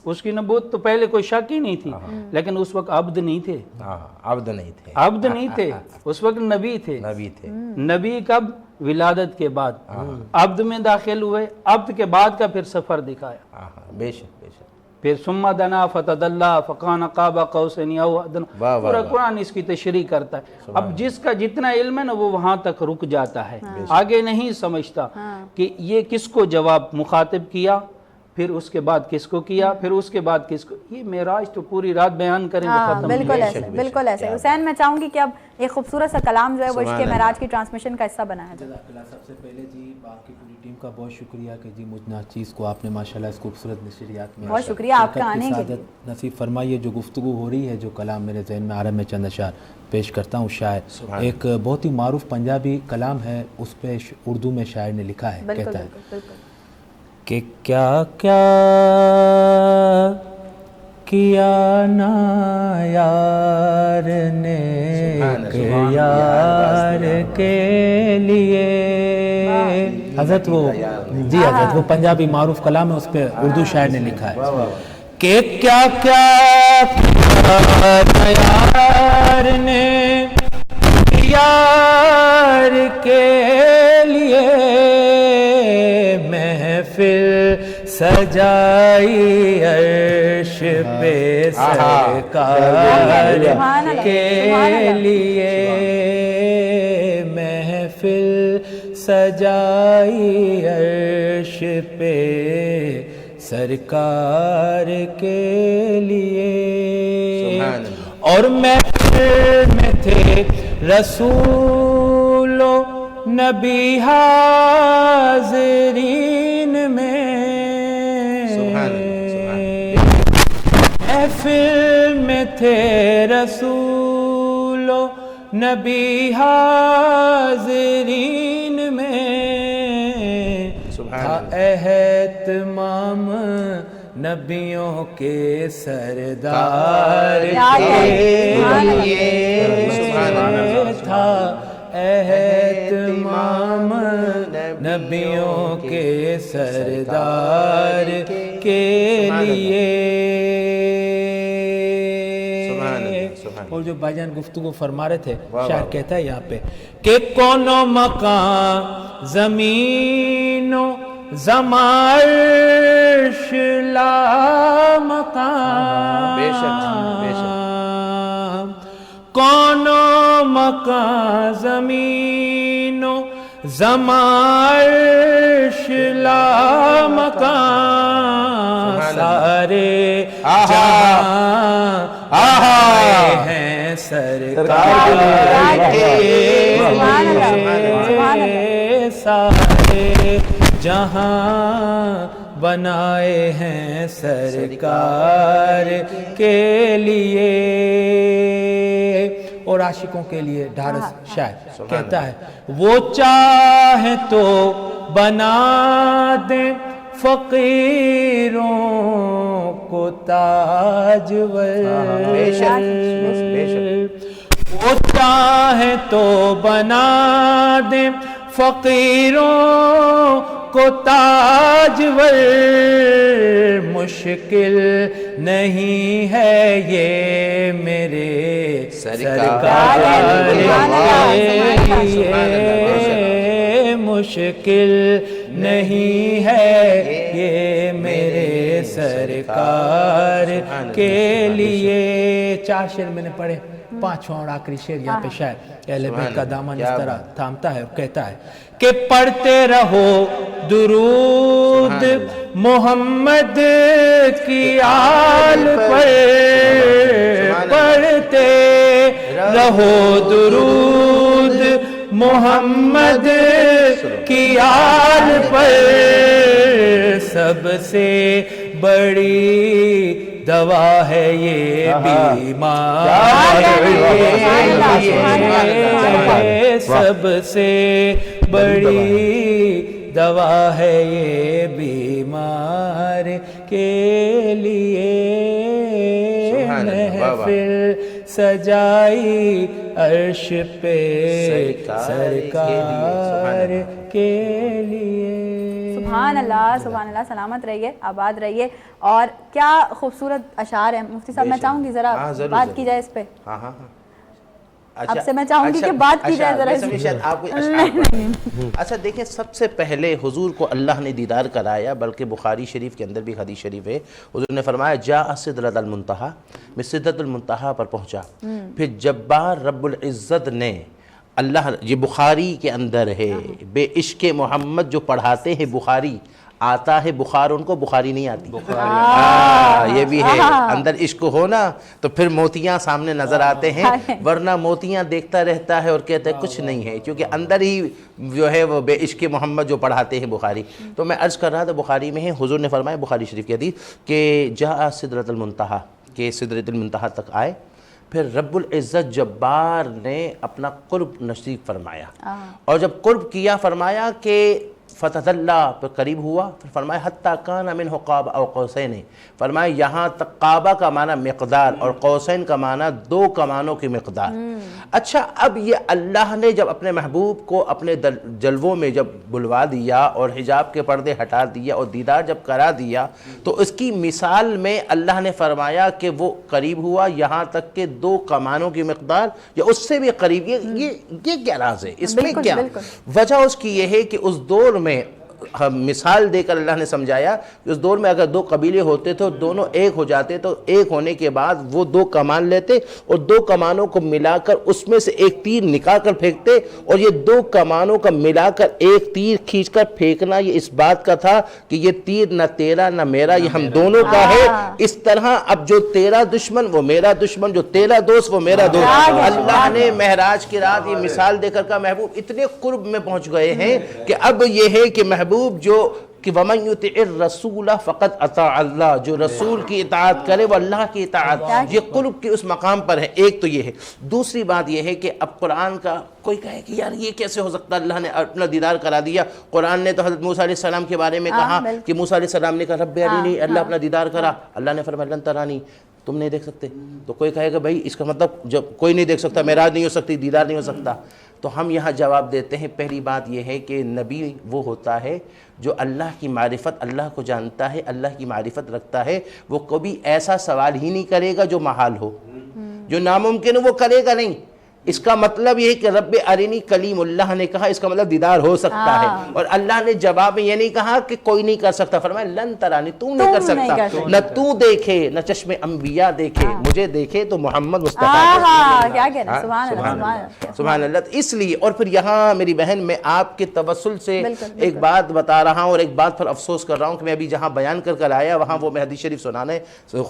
اس کی نبوت تو پہلے کوئی شک ہی نہیں تھی، لیکن اس وقت عبد نہیں تھے. عبد نہیں تھے اس وقت، نبی تھے. نبی کب؟ ولادت کے بعد عبد میں داخل ہوئے. عبد کے بعد کا پھر سفر دکھایا. بے شک. پھر ثم دنا فتدلی فکان قاب قوسین او ادنی. پورا قرآن اس کی تشریح کرتا ہے. اب جس کا جتنا علم ہے نا وہ وہاں تک رک جاتا ہے، آگے نہیں سمجھتا کہ یہ کس کو جواب مخاطب کیا. پھر اس کے بعد کس کو کیا، پھر اس کے بعد کس کو. یہ معراج تو پوری رات بیان کریں تو ختم نہیں. بالکل ایسے، بالکل ایسے. حسین میں چاہوں گی کہ اب ایک خوبصورت سا کلام جو ہے وہ عشق معراج کی ٹرانسمیشن کا حصہ بنایا جائے. سب سے پہلے جی آپ کی پوری ٹیم کا بہت شکریہ کہ جی مجھ ناچیز کو آپ نے ماشاءاللہ اس خوبصورت نشریات میں بہت شکریہ آپ کا آنے کے لیے. نصیب فرمائیے. جو گفتگو ہو رہی ہے، جو کلام میرے ذہن میں آ رہا ہے، میں چند اشعار پیش کرتا ہوں. شاعر ایک بہت ہی معروف پنجابی کلام ہے، اس پہ اردو میں شاعر نے لکھا ہے. کہتا ہے کہ کیا کیا نا یار نے یار کے لیے. حضرت وہ جی حضرت وہ پنجابی معروف کلام ہے، اس پہ اردو شاعر نے لکھا ہے کہ کیا یار نے یار کے لیے محفل سجائی عرش پہ سرکار کے لیے محفل سجائی عرش پہ سرکار کے لیے. اور محفل میں تھے رسول و نبی حاضرین میں. محفل میں تھے رسول و نبی حاضرین میں. تھا اہتمام نبیوں کے سردار کے لیے. تھا اہتمام نبیوں کے سردار کے لیے. اور جو بھائی جان گفتگو فرما رہے تھے، شاعر کہتا ہے یہاں پہ کہ کونو مکان زمین و زمارش لا مکان. کونو مکان زمین و زمارش لا مکان. سارے جہاں آئے ہیں سرکار کے سارے جہاں بنائے ہیں سرکار کے لیے. اور عاشقوں کے لیے ڈھارس شاعر کہتا ہے وہ چاہے تو بنا دیں فقیروں کو تاجور. وہ چاہے تو بنا دیں فقیروں کو تاجور. مشکل نہیں ہے یہ میرے سرکار کے لیے. مشکل نہیں ہے یہ میرے سرکار کے لیے. 4 شعر میں نے پڑھے، 5واں اور آخری شعر یہاں پہ شاعر اہل بیت کا دامن اس طرح تھامتا ہے اور کہتا ہے کہ پڑھتے رہو درود محمد کی آل پر. پڑھتے رہو درود محمد کی آل پر. سب سے بڑی دوا ہے یہ بیمار. سب سے بڑی دوا ہے یہ بیمار کے لیے. محفل سجائی عرش پہ سرکار کے لیے. سبحان اللہ، سبحان اللہ. سلامت رہیے، آباد رہیے. اور کیا خوبصورت اشعار ہیں. مفتی صاحب میں چاہوں گی ذرا بات کی جائے اس پہ. اب سے میں چاہوں گی کہ بات کی جائے ذرا. اچھا دیکھیں، سب سے پہلے حضور کو اللہ نے دیدار کرایا، بلکہ بخاری شریف کے اندر بھی حدیث شریف ہے، حضور نے فرمایا جاء سدرۃ المنتہا، میں سدرۃ المنتہا پر پہنچا. پھر جبار رب العزت نے اللہ، یہ بخاری کے اندر ہے، بے عشق محمد جو پڑھاتے ہیں بخاری، آتا ہے بخار ان کو، بخاری نہیں آتی. یہ بھی ہے. اندر عشق ہو نا تو پھر موتیاں سامنے نظر آتے ہیں، ورنہ موتیاں دیکھتا رہتا ہے اور کہتا ہے کچھ نہیں ہے، کیونکہ اندر ہی جو ہے وہ بے عشق محمد جو پڑھاتے ہیں بخاری. تو میں عرض کر رہا تھا بخاری میں ہے، حضور نے فرمایا بخاری شریف کی حدیث کہ جاء سدرۃ المنتہا، کہ سدرۃ المنتہا تک آئے، پھر رب العزت جبار نے اپنا قرب نصیب فرمایا، اور جب قرب کیا فرمایا کہ فتدلی، پھر قریب ہوا، پھر فرمایا حتی کان منہ قاب او قوسین، فرمایا یہاں تک قابہ کا معنی مقدار اور قوسین کا معنی 2 کمانوں کی مقدار. اچھا اب یہ اللہ نے جب اپنے محبوب کو اپنے جلووں میں جب بلوا دیا اور حجاب کے پردے ہٹا دیا اور دیدار جب کرا دیا، تو اس کی مثال میں اللہ نے فرمایا کہ وہ قریب ہوا یہاں تک کہ 2 کمانوں کی مقدار یا اس سے بھی قریب. یہ کیا راز ہے اس میں؟ کیا وجہ اس کی یہ ہے کہ اس دور میں مثال دے کر اللہ نے سمجھایا کہ اس دور میں اگر 2 قبیلے ہوتے تو دونوں ایک ہو جاتے، تو ایک ہونے کے بعد وہ 2 کمان لیتے اور 2 کمانوں کو ملا کر اس میں سے ایک تیر نکال کر پھینکتے، اور یہ 2 کمانوں کا ملا کر ایک تیر کھینچ کر پھینکنا یہ اس بات کا تھا کہ یہ تیر نہ تیرا نہ میرا، یہ ہم دونوں کا ہے. اس طرح اب جو تیرا دشمن وہ میرا دشمن، جو تیرا دوست وہ میرا دوست. اللہ نے معراج کی رات یہ مثال دے کر کہا محبوب اتنے قرب میں پہنچ گئے ہیں کہ اب یہ ہے کہ محبوب جو کہ وَمَن يُطِعِ الرَّسُولَ فَقَدْ أَطَاعَ اللَّهَ، جو رسول کی اطاعت کرے وہ اللہ کی اطاعت. یہ قرب کے اس مقام پر ہے. ایک تو یہ ہے. دوسری بات یہ ہے کہ اب قرآن کا کوئی کہے کہ یار یہ کیسے ہو سکتا، اللہ نے اپنا دیدار کرا دیا. قرآن نے تو حضرت موسیٰ علیہ السلام کے بارے میں کہا کہ موسیٰ علیہ السلام نے کہا رب ارینی، اللہ اپنا دیدار کرا. اللہ نے فرمایا لن ترانی، تم نہیں دیکھ سکتے. تو کوئی کہے گا بھائی اس کا مطلب جب کوئی نہیں دیکھ سکتا معراج نہیں ہو سکتی، دیدار نہیں ہو سکتا. تو ہم یہاں جواب دیتے ہیں پہلی بات یہ ہے کہ نبی وہ ہوتا ہے جو اللہ کی معرفت، اللہ کو جانتا ہے، اللہ کی معرفت رکھتا ہے. وہ کبھی ایسا سوال ہی نہیں کرے گا جو محال ہو، جو ناممکن ہو وہ کرے گا نہیں. اس کا مطلب یہ ہے کہ رب ارینی کلیم اللہ نے کہا، اس کا مطلب دیدار ہو سکتا ہے. اور اللہ نے جواب میں یہ نہیں کہا کہ کوئی نہیں کر سکتا، فرمایا لن ترانی، تو نہیں کر سکتا. نہ تو دیکھے نہ چشم انبیاء دیکھے، مجھے دیکھے تو محمد مصطفیٰ. کیا کہہ رہے ہیں، سبحان اللہ سبحان اللہ. اس لیے اور پھر یہاں میری بہن میں آپ کے توسل سے ایک بات بتا رہا ہوں اور ایک بات پر افسوس کر رہا ہوں کہ میں ابھی جہاں بیان کر کر آیا وہاں وہ میں حدیث شریف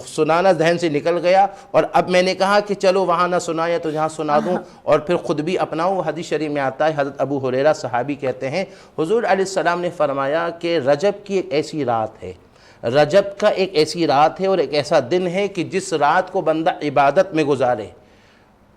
سنانا ذہن سے نکل گیا، اور اب میں نے کہا کہ چلو وہاں نہ سنایا تو جہاں سنا دوں اور پھر خود بھی اپناؤں. حدیث شریف میں آتا ہے، حضرت ابو ہریرہ صحابی کہتے ہیں حضور علیہ السلام نے فرمایا کہ رجب کی ایک ایسی رات ہے، رجب کا ایک ایسی رات ہے اور ایک ایسا دن ہے کہ جس رات کو بندہ عبادت میں گزارے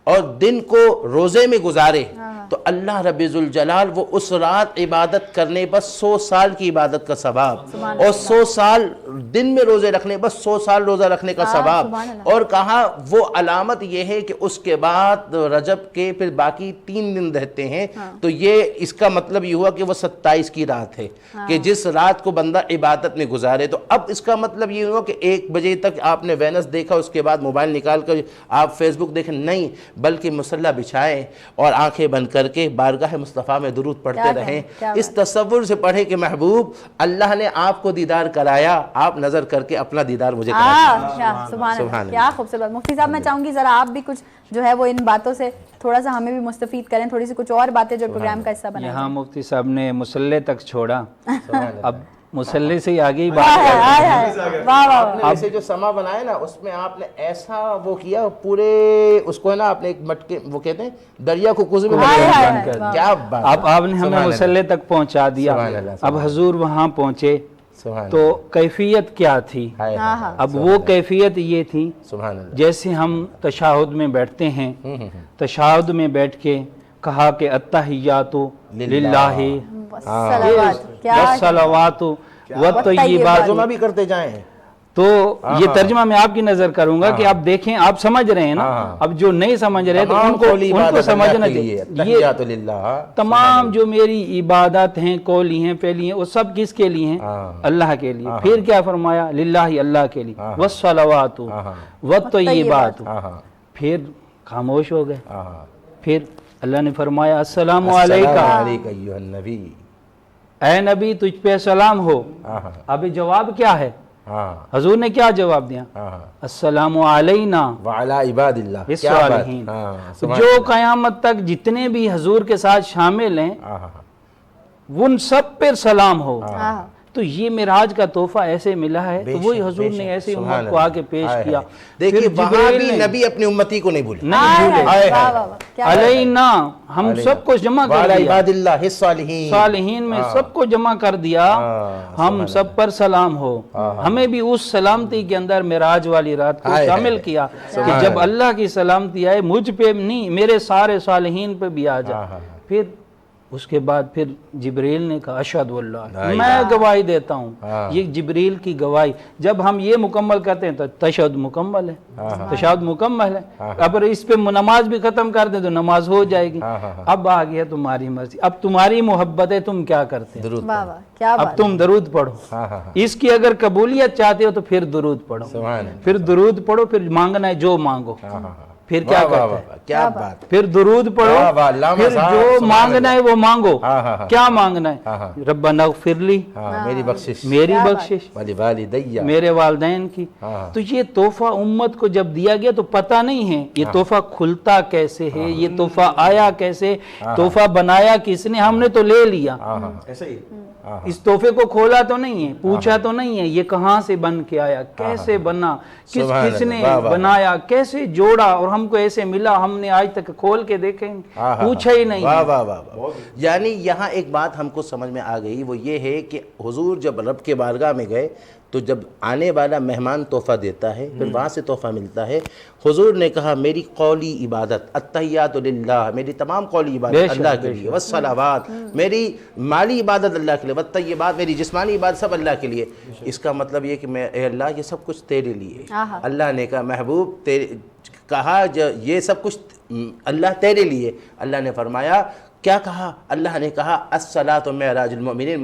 اور دن کو روزے میں گزارے تو اللہ رب ذوالجلال وہ اس رات عبادت کرنے بس 100 سال کی عبادت کا ثواب، اور 100 سال دن میں روزے رکھنے بس 100 سال روزہ رکھنے کا ثواب. اور کہا وہ علامت یہ ہے کہ اس کے بعد رجب کے پھر باقی 3 دن رہتے ہیں. تو یہ اس کا مطلب یہ ہوا کہ وہ 27 کی رات ہے کہ جس رات کو بندہ عبادت میں گزارے. تو اب اس کا مطلب یہ ہوا کہ 1 بجے تک آپ نے وینس دیکھا، اس کے بعد موبائل نکال کر آپ فیس بک دیکھیں، نہیں، بلکہ مصلی بچھائیں اور آنکھیں بند کر کے بارگاہ مصطفیٰ میں درود پڑھتے رہیں. اس تصور سے پڑھے کہ محبوب اللہ نے آپ کو دیدار کرایا، آپ نظر کر کے اپنا دیدار مجھے کرا. سبحان اللہ، کیا خوبصورت. مفتی صاحب میں چاہوں گی ذرا آپ بھی کچھ جو ہے وہ ان باتوں سے تھوڑا سا ہمیں بھی مستفید کریں، تھوڑی سی کچھ اور باتیں جو پروگرام کا حصہ بنائیں. یہاں مفتی صاحب نے مصلی تک چھوڑا، اب مصلی سے آگے ہی بات. آپ نے جو سما بنایا نا اس میں آپ نے ایسا وہ کیا پورے اس کو ہے نا، آپ نے ایک مٹکے وہ کہتے ہیں دریا کو کز میں بند کر دیا. کیا بات. اب آپ نے ہمیں مصلی تک پہنچا دیا. اب حضور وہاں پہنچے تو کیفیت کیا تھی؟ اب وہ کیفیت یہ تھی جیسے ہم تشہد میں بیٹھتے ہیں، تشہد میں بیٹھ کے کہا کہ التحیات للہ والصلوات والطیبات، ترجمہ بھی کرتے جائیں. تو یہ ترجمہ میں آپ کی نظر کروں گا کہ آپ دیکھیں، آپ سمجھ رہے ہیں نا. اب جو نہیں سمجھ رہے تو ان کو سمجھنا چاہیے. یہ تمام جو میری عبادات ہیں، قولی ہیں، فعلی ہیں، وہ سب کس کے لیے ہیں؟ اللہ کے لیے. پھر کیا فرمایا؟ للہ، اللہ کے لیے. والصلوات والطیبات. پھر خاموش ہو گئے. پھر اللہ نے فرمایا السلام علیکہ ایھا النبی، اے نبی تجھ پہ سلام ہو. اب جواب کیا ہے؟ حضور نے کیا جواب دیا؟ السلام علینا وعلی عباد اللہ الصالحین. جو قیامت تک جتنے بھی حضور کے ساتھ شامل ہیں ان سب پر سلام ہو. تو یہ معراج کا تحفہ ایسے ملا ہے، تو وہی حضور نے ایسے امت کو آگے پیش کیا۔ دیکھیے وہاں بھی نبی اپنی امتی کو نہیں بھولے، نہیں بھولے، علینا ہم سب کو جمع کر دیا، عباد اللہ الصالحین، صالحین میں سب کو جمع کر دیا، ہم سب پر سلام ہو، ہمیں بھی اس سلامتی کے اندر معراج والی رات کو شامل کیا کہ جب اللہ کی سلامتی آئے مجھ پہ نہیں میرے سارے صالحین پہ بھی آ جائے۔ پھر اس کے بعد پھر جبریل نے کہا اشہد واللہ، میں گواہی دیتا ہوں، یہ جبریل کی گواہی جب ہم یہ مکمل کرتے ہیں تو تشہد مکمل ہے، تشہد مکمل ہے۔ اگر اس پہ نماز بھی ختم کر دیں تو نماز ہو جائے گی۔ اب آ گیا تمہاری مرضی، اب تمہاری محبت ہے، تم کیا کرتے ہیں؟ اب تم درود پڑھو، اس کی اگر قبولیت چاہتے ہو تو پھر درود پڑھو، پھر درود پڑھو، پھر مانگنا ہے جو مانگو، پھر کیا کرتے ہیں؟ کیا بات، پھر درود پڑھو، پھر جو مانگنا ہے وہ مانگو۔ کیا مانگنا ہے؟ ربنا اغفر لی، میری بخشش، میری بخشش، والدیہ، میرے والدین کی۔ تو یہ تحفہ امت کو جب دیا گیا تو پتہ نہیں ہے یہ تحفہ کھلتا کیسے ہے، یہ تحفہ آیا کیسے، تحفہ بنایا کس نے، ہم نے تو لے لیا، ایسا ہی اس تحفے کو کھولا تو نہیں ہے، پوچھا تو نہیں ہے یہ کہاں سے بن کے آیا، کیسے بنا، کس نے بنایا، کیسے جوڑا اور ہم کو ایسے ملا، ہم نے آج تک کھول کے دیکھیں پوچھا ہی نہیں۔ واہ واہ واہ۔ یعنی یہاں ایک بات ہم کو سمجھ میں آ گئی، وہ یہ ہے کہ حضور جب رب کے بارگاہ میں گئے تو جب آنے والا مہمان تحفہ دیتا ہے پھر وہاں سے تحفہ ملتا ہے، حضور نے کہا میری قولی عبادت التحیات للہ، میری تمام قولی عبادت اللہ کے لیے، والصلوات میری مالی عبادت اللہ کے لیے، والطیبات میری جسمانی عبادت سب اللہ کے لیے۔ اس کا مطلب یہ کہ میں اے اللہ یہ سب کچھ تیرے لیے۔ اللہ نے کہا محبوب تیرے، کہا یہ سب کچھ اللہ تیرے لیے۔ اللہ نے فرمایا کیا کہا؟ اللہ نے کہا الصلاۃ معراج المؤمنین،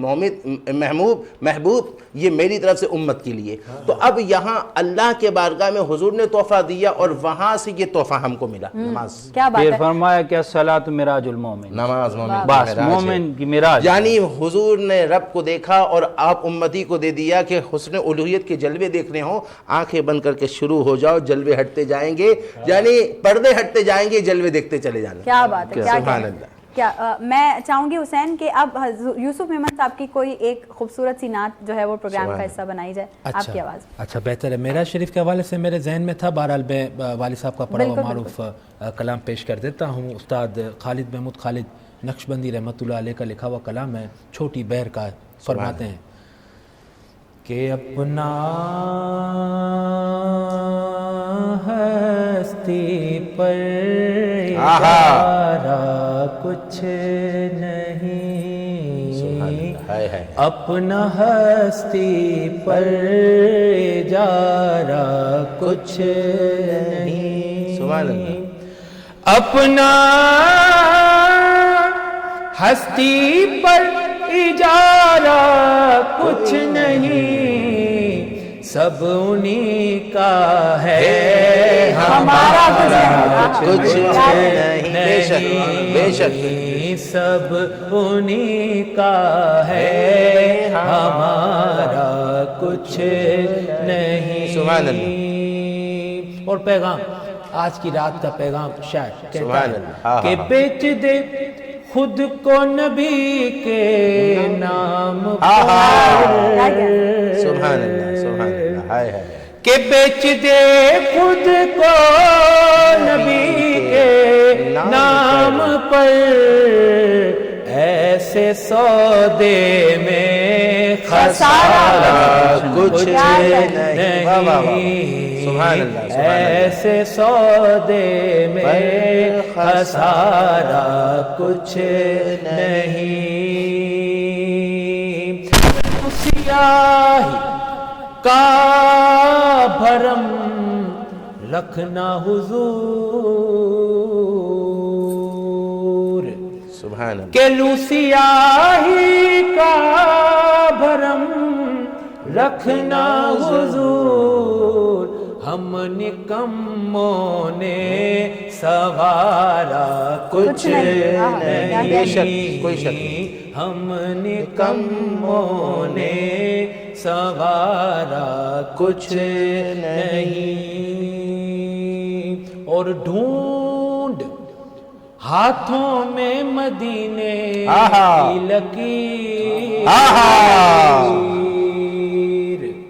محبوب یہ میری طرف سے امت کے لیے۔ تو اب یہاں اللہ کے بارگاہ میں حضور نے تحفہ دیا اور وہاں سے یہ تحفہ ہم کو ملا، نماز۔ پھر فرمایا کہ الصلاۃ معراج المؤمن، نماز بس مومن کی معراج۔ یعنی حضور نے رب کو دیکھا اور آپ امتی کو دے دیا کہ حسن الوہیت کے جلوے دیکھنے ہوں، آنکھیں بند کر کے شروع ہو جاؤ، جلوے ہٹتے جائیں گے، یعنی پردے ہٹتے جائیں گے، جلوے دیکھتے چلے جانا۔ کیا بات ہے، سبحان اللہ۔ کیا میں چاہوں گی حسین کہ اب یوسف مہمت صاحب کی کوئی ایک خوبصورت سی نعت جو ہے وہ پروگرام کا حصہ بنائی جائے آپ کی آواز۔ اچھا بہتر ہے، معراج شریف کے حوالے سے میرے ذہن میں تھا، بہرحال میں والد صاحب کا پڑھا ہوا معروف کلام پیش کر دیتا ہوں۔ استاد خالد محمود خالد نقشبندی رحمۃ اللہ علیہ کا لکھا ہوا کلام ہے، چھوٹی بہر کا، فرماتے ہیں کہ اپنا ہستی پر ادارہ کچھ نہیں، اپنا ہستی پر اجارہ کچھ نہیں، اپنا ہستی پر اجارہ کچھ نہیں، سب انہی کا ہے، ہمارا کچھ نہیں، بے شک سب انہی کا ہے، ہمارا کچھ نہیں۔ سبحان اللہ۔ اور پیغام آج کی رات کا پیغام شاید کہتا ہے کہ بیچ دے خود کو نبی کے نام پر، سبحان اللہ سبحان اللہ، ہائے ہائے، کہ بیچ دے خود کو نبی کے نام پر، ایسے سودے میں خسارہ کچھ نہیں، ایسے سودے میں خسارہ کچھ نہیں، سیاہی کا بھرم رکھنا حضور، سبحان اللہ، کہ لو سیاہی کا بھرم رکھنا حضور، ہم نکموں نے سوارا کچھ نہیں، بے شک کوئی شک نہیں، ہم نکموں نے سوارا کچھ نہیں، اور ڈھونڈ ہاتھوں میں مدینے کی لکیر،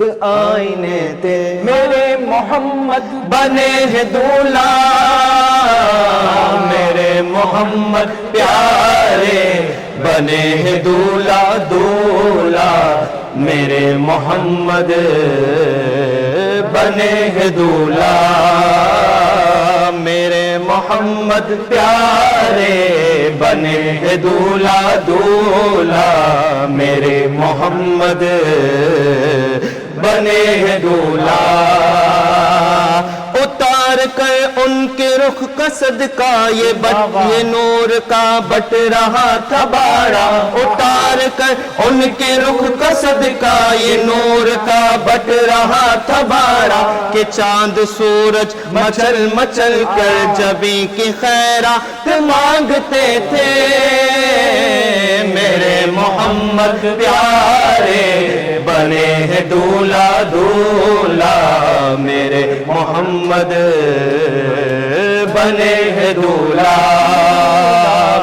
آئینے تھے میرے محمد بنے ہیں دولہا میرے محمد پیارے بنے ہیں دولہا دولہا میرے محمد بنے ہیں دولہا میرے محمد پیارے بنے ہیں دولہا دولہا میرے محمد بنے ہیں دولہا اتار کر ان کے رخ کا صدقہ یہ نور کا بٹ رہا تھا باڑا اتار کر ان کے رخ کا صدقہ یہ نور کا بٹ رہا تھا باڑا کہ چاند سورج مچل مچل کر جبی کی خیرات مانگتے تھے میرے محمد پیارے بنے ہیں دولہا دولہا میرے محمد بنے ہیں دولہا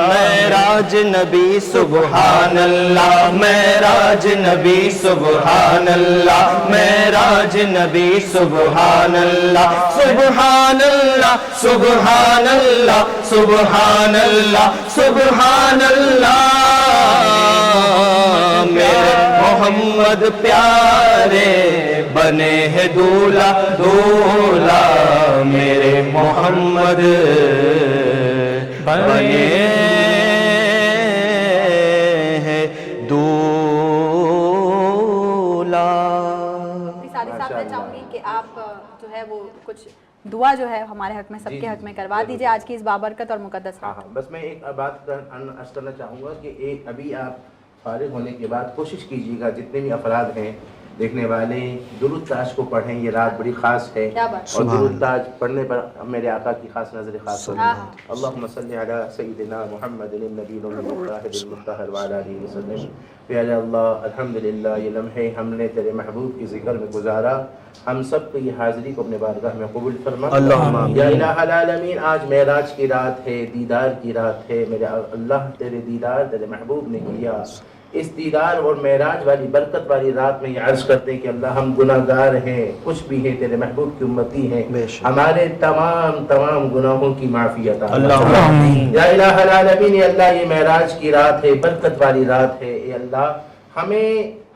معراج نبی سبحان اللہ معراج نبی سبحان اللہ معراج نبی سبحان اللہ سبحان اللہ سبحان اللہ سبحان اللہ سبحان اللہ میرے محمد پیارے بنے ہیں دولہا دولہا میرے محمد بنے ہیں دولہا. سادی صاحب میں چاہوں گی کہ آپ جو ہے وہ کچھ دعا جو ہے ہمارے حق میں سب کے حق میں کروا دیجئے آج کی اس بابرکت اور مقدس رات. ہاں بس میں ایک بات عرض کرنا چاہوں گا کہ ابھی آپ فارغ ہونے کے بعد کوشش کیجیے گا جتنے بھی افراد ہیں دیکھنے والے درود تاج کو پڑھیں. یہ رات بڑی خاص ہے اور درود تاج پڑھنے پر میرے آقا کی خاص نظر خاص ہوگی. اللہم صلی علی سیدنا محمد النبی المطہر المطہر وعلی آلہ وسلم. یا اللہ الحمدللہ یہ لمحے ہم نے تیرے محبوب کی ذکر میں گزارا ہم سب کی یہ حاضری کو اپنے بارگاہ میں قبول فرما. یا الہ العالمین آج معراج کی رات ہے دیدار کی رات ہے میرے اللہ تیرے دیدار تیرے محبوب نے کیا. اس دیدار اور معراج والی برکت والی رات میں یہ عرض کرتے ہیں کہ اللہ ہم گناہگار ہیں کچھ بھی ہیں تیرے محبوب کی امتی ہیں ہمارے تمام گناہوں کی معافی عطا فرما. یا الہ العالمین اے اللہ یہ معراج کی رات ہے برکت والی رات ہے. اے اللہ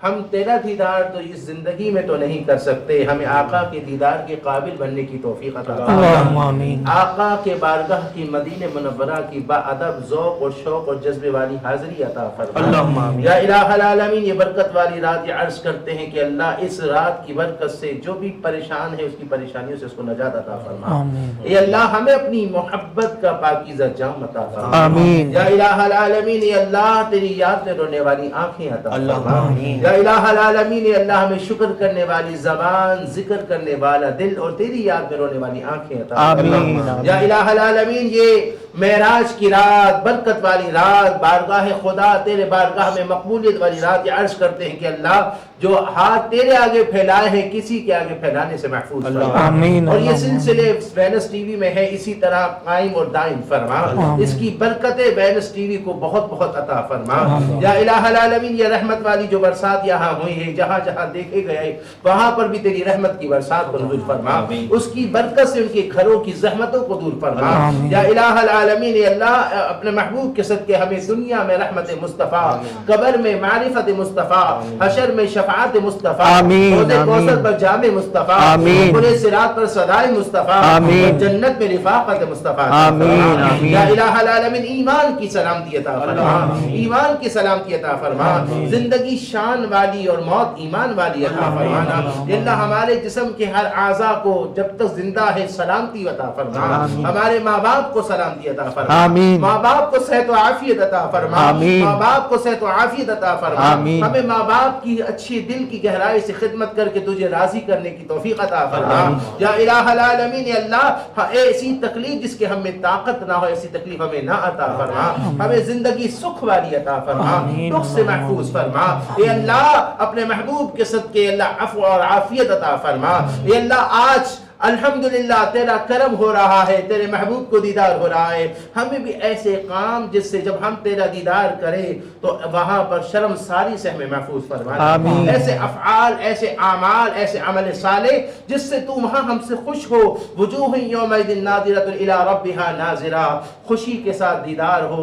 ہم تیرا دیدار تو اس زندگی میں تو نہیں کر سکتے ہمیں آقا کے دیدار کے قابل بننے کی توفیق عطا فرما. آقا کے بارگاہ کی مدینہ منورہ کی با ادب ذوق اور شوق اور جذبے والی حاضری عطا فرما. یا الہ العالمین یہ برکت والی رات یہ عرض کرتے ہیں کہ اللہ اس رات کی برکت سے جو بھی پریشان ہے اس کی پریشانیوں سے اس کو نجات عطا فرما. اے اللہ ہمیں اپنی محبت کا پاکیزہ جام عطا فرما. یا الہ العالمین اے اللہ تیری یاد میں رونے والی آنکھیں عطا فرما. یا الہ العالمین اللہ ہمیں شکر کرنے والی زبان ذکر کرنے والا دل اور تیری یاد میں رونے والی آنکھیں عطا فرما. یا الہ العالمین یہ معراج کی رات برکت والی رات بارگاہ خدا تیرے بارگاہ میں مقبولیت والی رات یہ عرض کرتے ہیں کہ اللہ جو ہاتھ تیرے آگے پھیلائے ہیں کسی کے آگے پھیلانے سے محفوظ فرما. اور یہ سلسلے وینس ٹی وی میں ہے اسی طرح قائم اور دائم فرما. اس کی برکتیں وینس ٹی وی کو بہت بہت عطا فرما. یا الہ العالمین یہ رحمت والی جو برسات یہاں ہوئی ہے جہاں جہاں دیکھے گئے وہاں پر بھی تیری رحمت کی برسات کو نزول فرما. اس کی برکت سے ان کے گھروں کی زحمتوں کو دور فرما. یا الہ العالمین اے اللہ اپنے محبوب کے صدقے ہمیں دنیا میں رحمت مصطفیٰ قبر میں معرفت مصطفیٰ حشر میں شفاعت مصطفیٰ حوض کوثر پر جام مصطفیٰ پورے صراط پر صدائے مصطفیٰ جنت میں رفاقت مصطفیٰ. یا الہ العالمین ایمان کی سلامتی عطا فرما. ایمان کی سلامتی عطا فرما. زندگی شان والی اور موت ایمان والی عطا فرمانا. اللہ ہمارے جسم کے ہر اعضاء کو جب تک زندہ ہے سلامتی عطا فرما. ہمارے ماں باپ کو سلامتی عطا فرما. ماں باپ کو صحت و عافیت عطا فرما. ماں باپ کو صحت و عافیت عطا فرما. ہمیں ماں باپ کی اچھی دل کی گہرائی سے خدمت کر کے تجھے راضی کرنے کی توفیق عطا فرما. یا الہ العالمین اللہ ایسی تکلیف جس کے ہم میں طاقت نہ ہو ایسی تکلیف ہمیں نہ عطا فرما. ہمیں زندگی سکھ والی عطا فرما. دکھ سے محفوظ فرما. اے اللہ اپنے محبوب کے صدقے اللہ عفو اور عافیت عطا فرما. اے اللہ الحمدللہ تیرا کرم ہو رہا ہے، تیرے محبوب کو دیدار ہو رہا ہے، ہمیں بھی ایسے کام جس سے جب ہم تیرا دیدار کریں تو وہاں پر شرم ساری سے ہمیں محفوظ فرمانا، ایسے افعال، ایسے اعمال، ایسے عمل صالح جس سے تو وہاں ہم سے خوش ہو، وجوہ یومئذ ناظرۃ الی ربها ناظرہ، خوشی کے ساتھ دیدار ہو،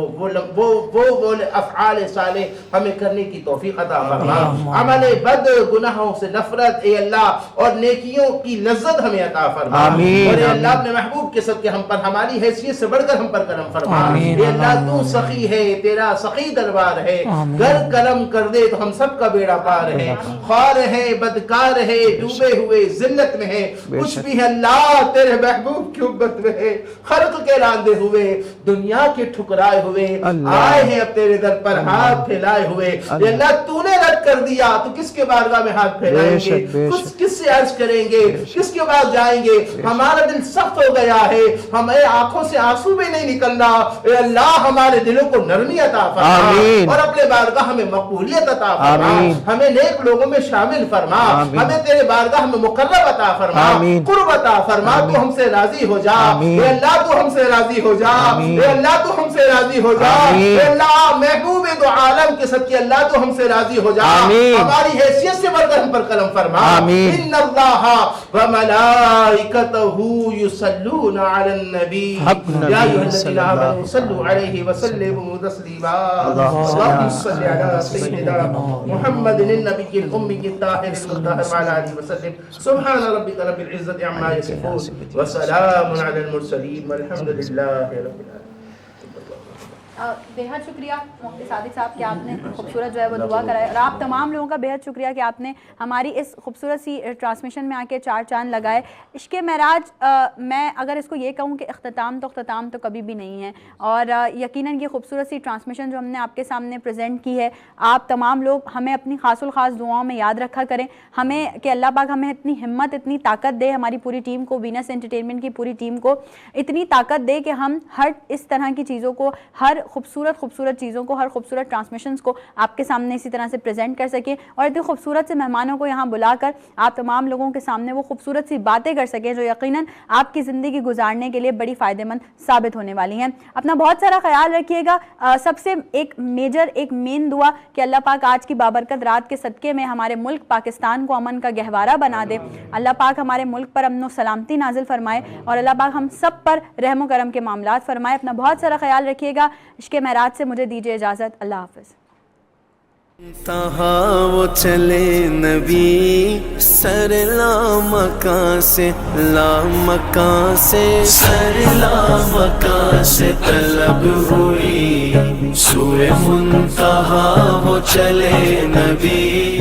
وہ افعال صالح ہمیں کرنے کی توفیق عطا فرما، عمل بد گناہوں سے نفرت اے اللہ اور نیکیوں کی لذت ہمیں عطا فرما، اور اے اللہ اپنے محبوب کے صدقے ہم پر ہماری حیثیت سے بڑھ کر ہم پر کرم فرما، اے اللہ تو سخی ہے، تیرا سخی دربار ہے، گر کرم کر دے تو ہم سب کا بیڑا پار ہے، خوار ہے، بدکار ہے، ڈوبے ہوئے ذلت میں ہے، کچھ بھی ہے اللہ تیرے محبوب کی امت میں ہے، خلق کے راندے ہوئے، دنیا کے ٹھکرائے ہوئے، آئے ہیں اب تیرے در پر ہاتھ پھیلائے ہوئے، اے اللہ تو نے رد کر دیا تو کس کے بارگاہ میں ہاتھ پھیلائیں گے، کس سے عرض کریں گے، کس کے پاس جائیں گے، ہمارا دل سخت ہو گیا ہے، ہمیں آنکھوں سے آنسو بھی نہیں نکلنا، اے اللہ ہمارے دلوں کو نرمی عطا فرما اور اپنے بارگاہ ہمیں مقبولیت عطا فرما، ہمیں نیک لوگوں میں شامل فرما، ہمیں تیرے بارگاہ میں مقرب عطا فرما، قرب عطا فرما، تو ہم سے راضی ہو جا، اے اللہ تو ہم سے راضی ہو جا، اے اللہ تو ہم سے راضی ہو جا، اے اللہ محبوب دو عالم کے صدقے اللہ تو ہم سے راضی ہو جا، ہماری حیثیت سے بڑھ کر ہم پر کرم فرما، ان اللہ وملائکتہ یصلون علی النبی یا ایھا الذین آمنوا صلوا علیہ وسلموا تسلیما، اللہم صل علی سیدنا محمد النبی الأمی الطاہر المطہر وعلی آلہ وسلم، سبحان ربک رب العزت عما یصفون وسلام علی المرسلین والحمد للہ رب العالمین۔ بہت شکریہ مفتی صادق صاحب کہ آپ نے خوبصورت جو ہے وہ دعا کرایا، اور آپ تمام لوگوں کا بہت شکریہ کہ آپ نے ہماری اس خوبصورت سی ٹرانسمیشن میں آ کے چار چاند لگائے۔ عشق معراج میں اگر اس کو یہ کہوں کہ اختتام تو کبھی بھی نہیں ہے، اور یقیناً یہ خوبصورت سی ٹرانسمیشن جو ہم نے آپ کے سامنے پریزنٹ کی ہے، آپ تمام لوگ ہمیں اپنی خاص الخاص دعاؤں میں یاد رکھا کریں، ہمیں کہ اللہ پاک ہمیں اتنی ہمت، اتنی طاقت دے، ہماری پوری ٹیم کو، وینس انٹرٹینمنٹ کی پوری ٹیم کو اتنی طاقت دے کہ ہم ہر اس طرح کی چیزوں کو، ہر خوبصورت چیزوں کو، ہر خوبصورت ٹرانسمیشنز کو آپ کے سامنے اسی طرح سے پریزنٹ کر سکیں، اور اتنے خوبصورت سے مہمانوں کو یہاں بلا کر آپ تمام لوگوں کے سامنے وہ خوبصورت سی باتیں کر سکیں جو یقیناً آپ کی زندگی گزارنے کے لیے بڑی فائدہ مند ثابت ہونے والی ہیں۔ اپنا بہت سارا خیال رکھیے گا۔ سب سے ایک مین دعا کہ اللہ پاک آج کی بابرکت رات کے صدقے میں ہمارے ملک پاکستان کو امن کا گہوارہ بنا دے، اللہ پاک ہمارے ملک پر امن و سلامتی نازل فرمائے، اور اللہ پاک ہم سب پر رحم و کرم کے معاملات فرمائے۔ اپنا بہت سارا خیال رکھیے گا۔ عشق معراج سے مجھے دیجیے اجازت، اللہ حافظ۔ تہاں وہ چلے نبی سر لامکاں سے، لامکاں سے سر لامکاں سے طلب ہوئی، سوئے منتہا وہ چلے نبی۔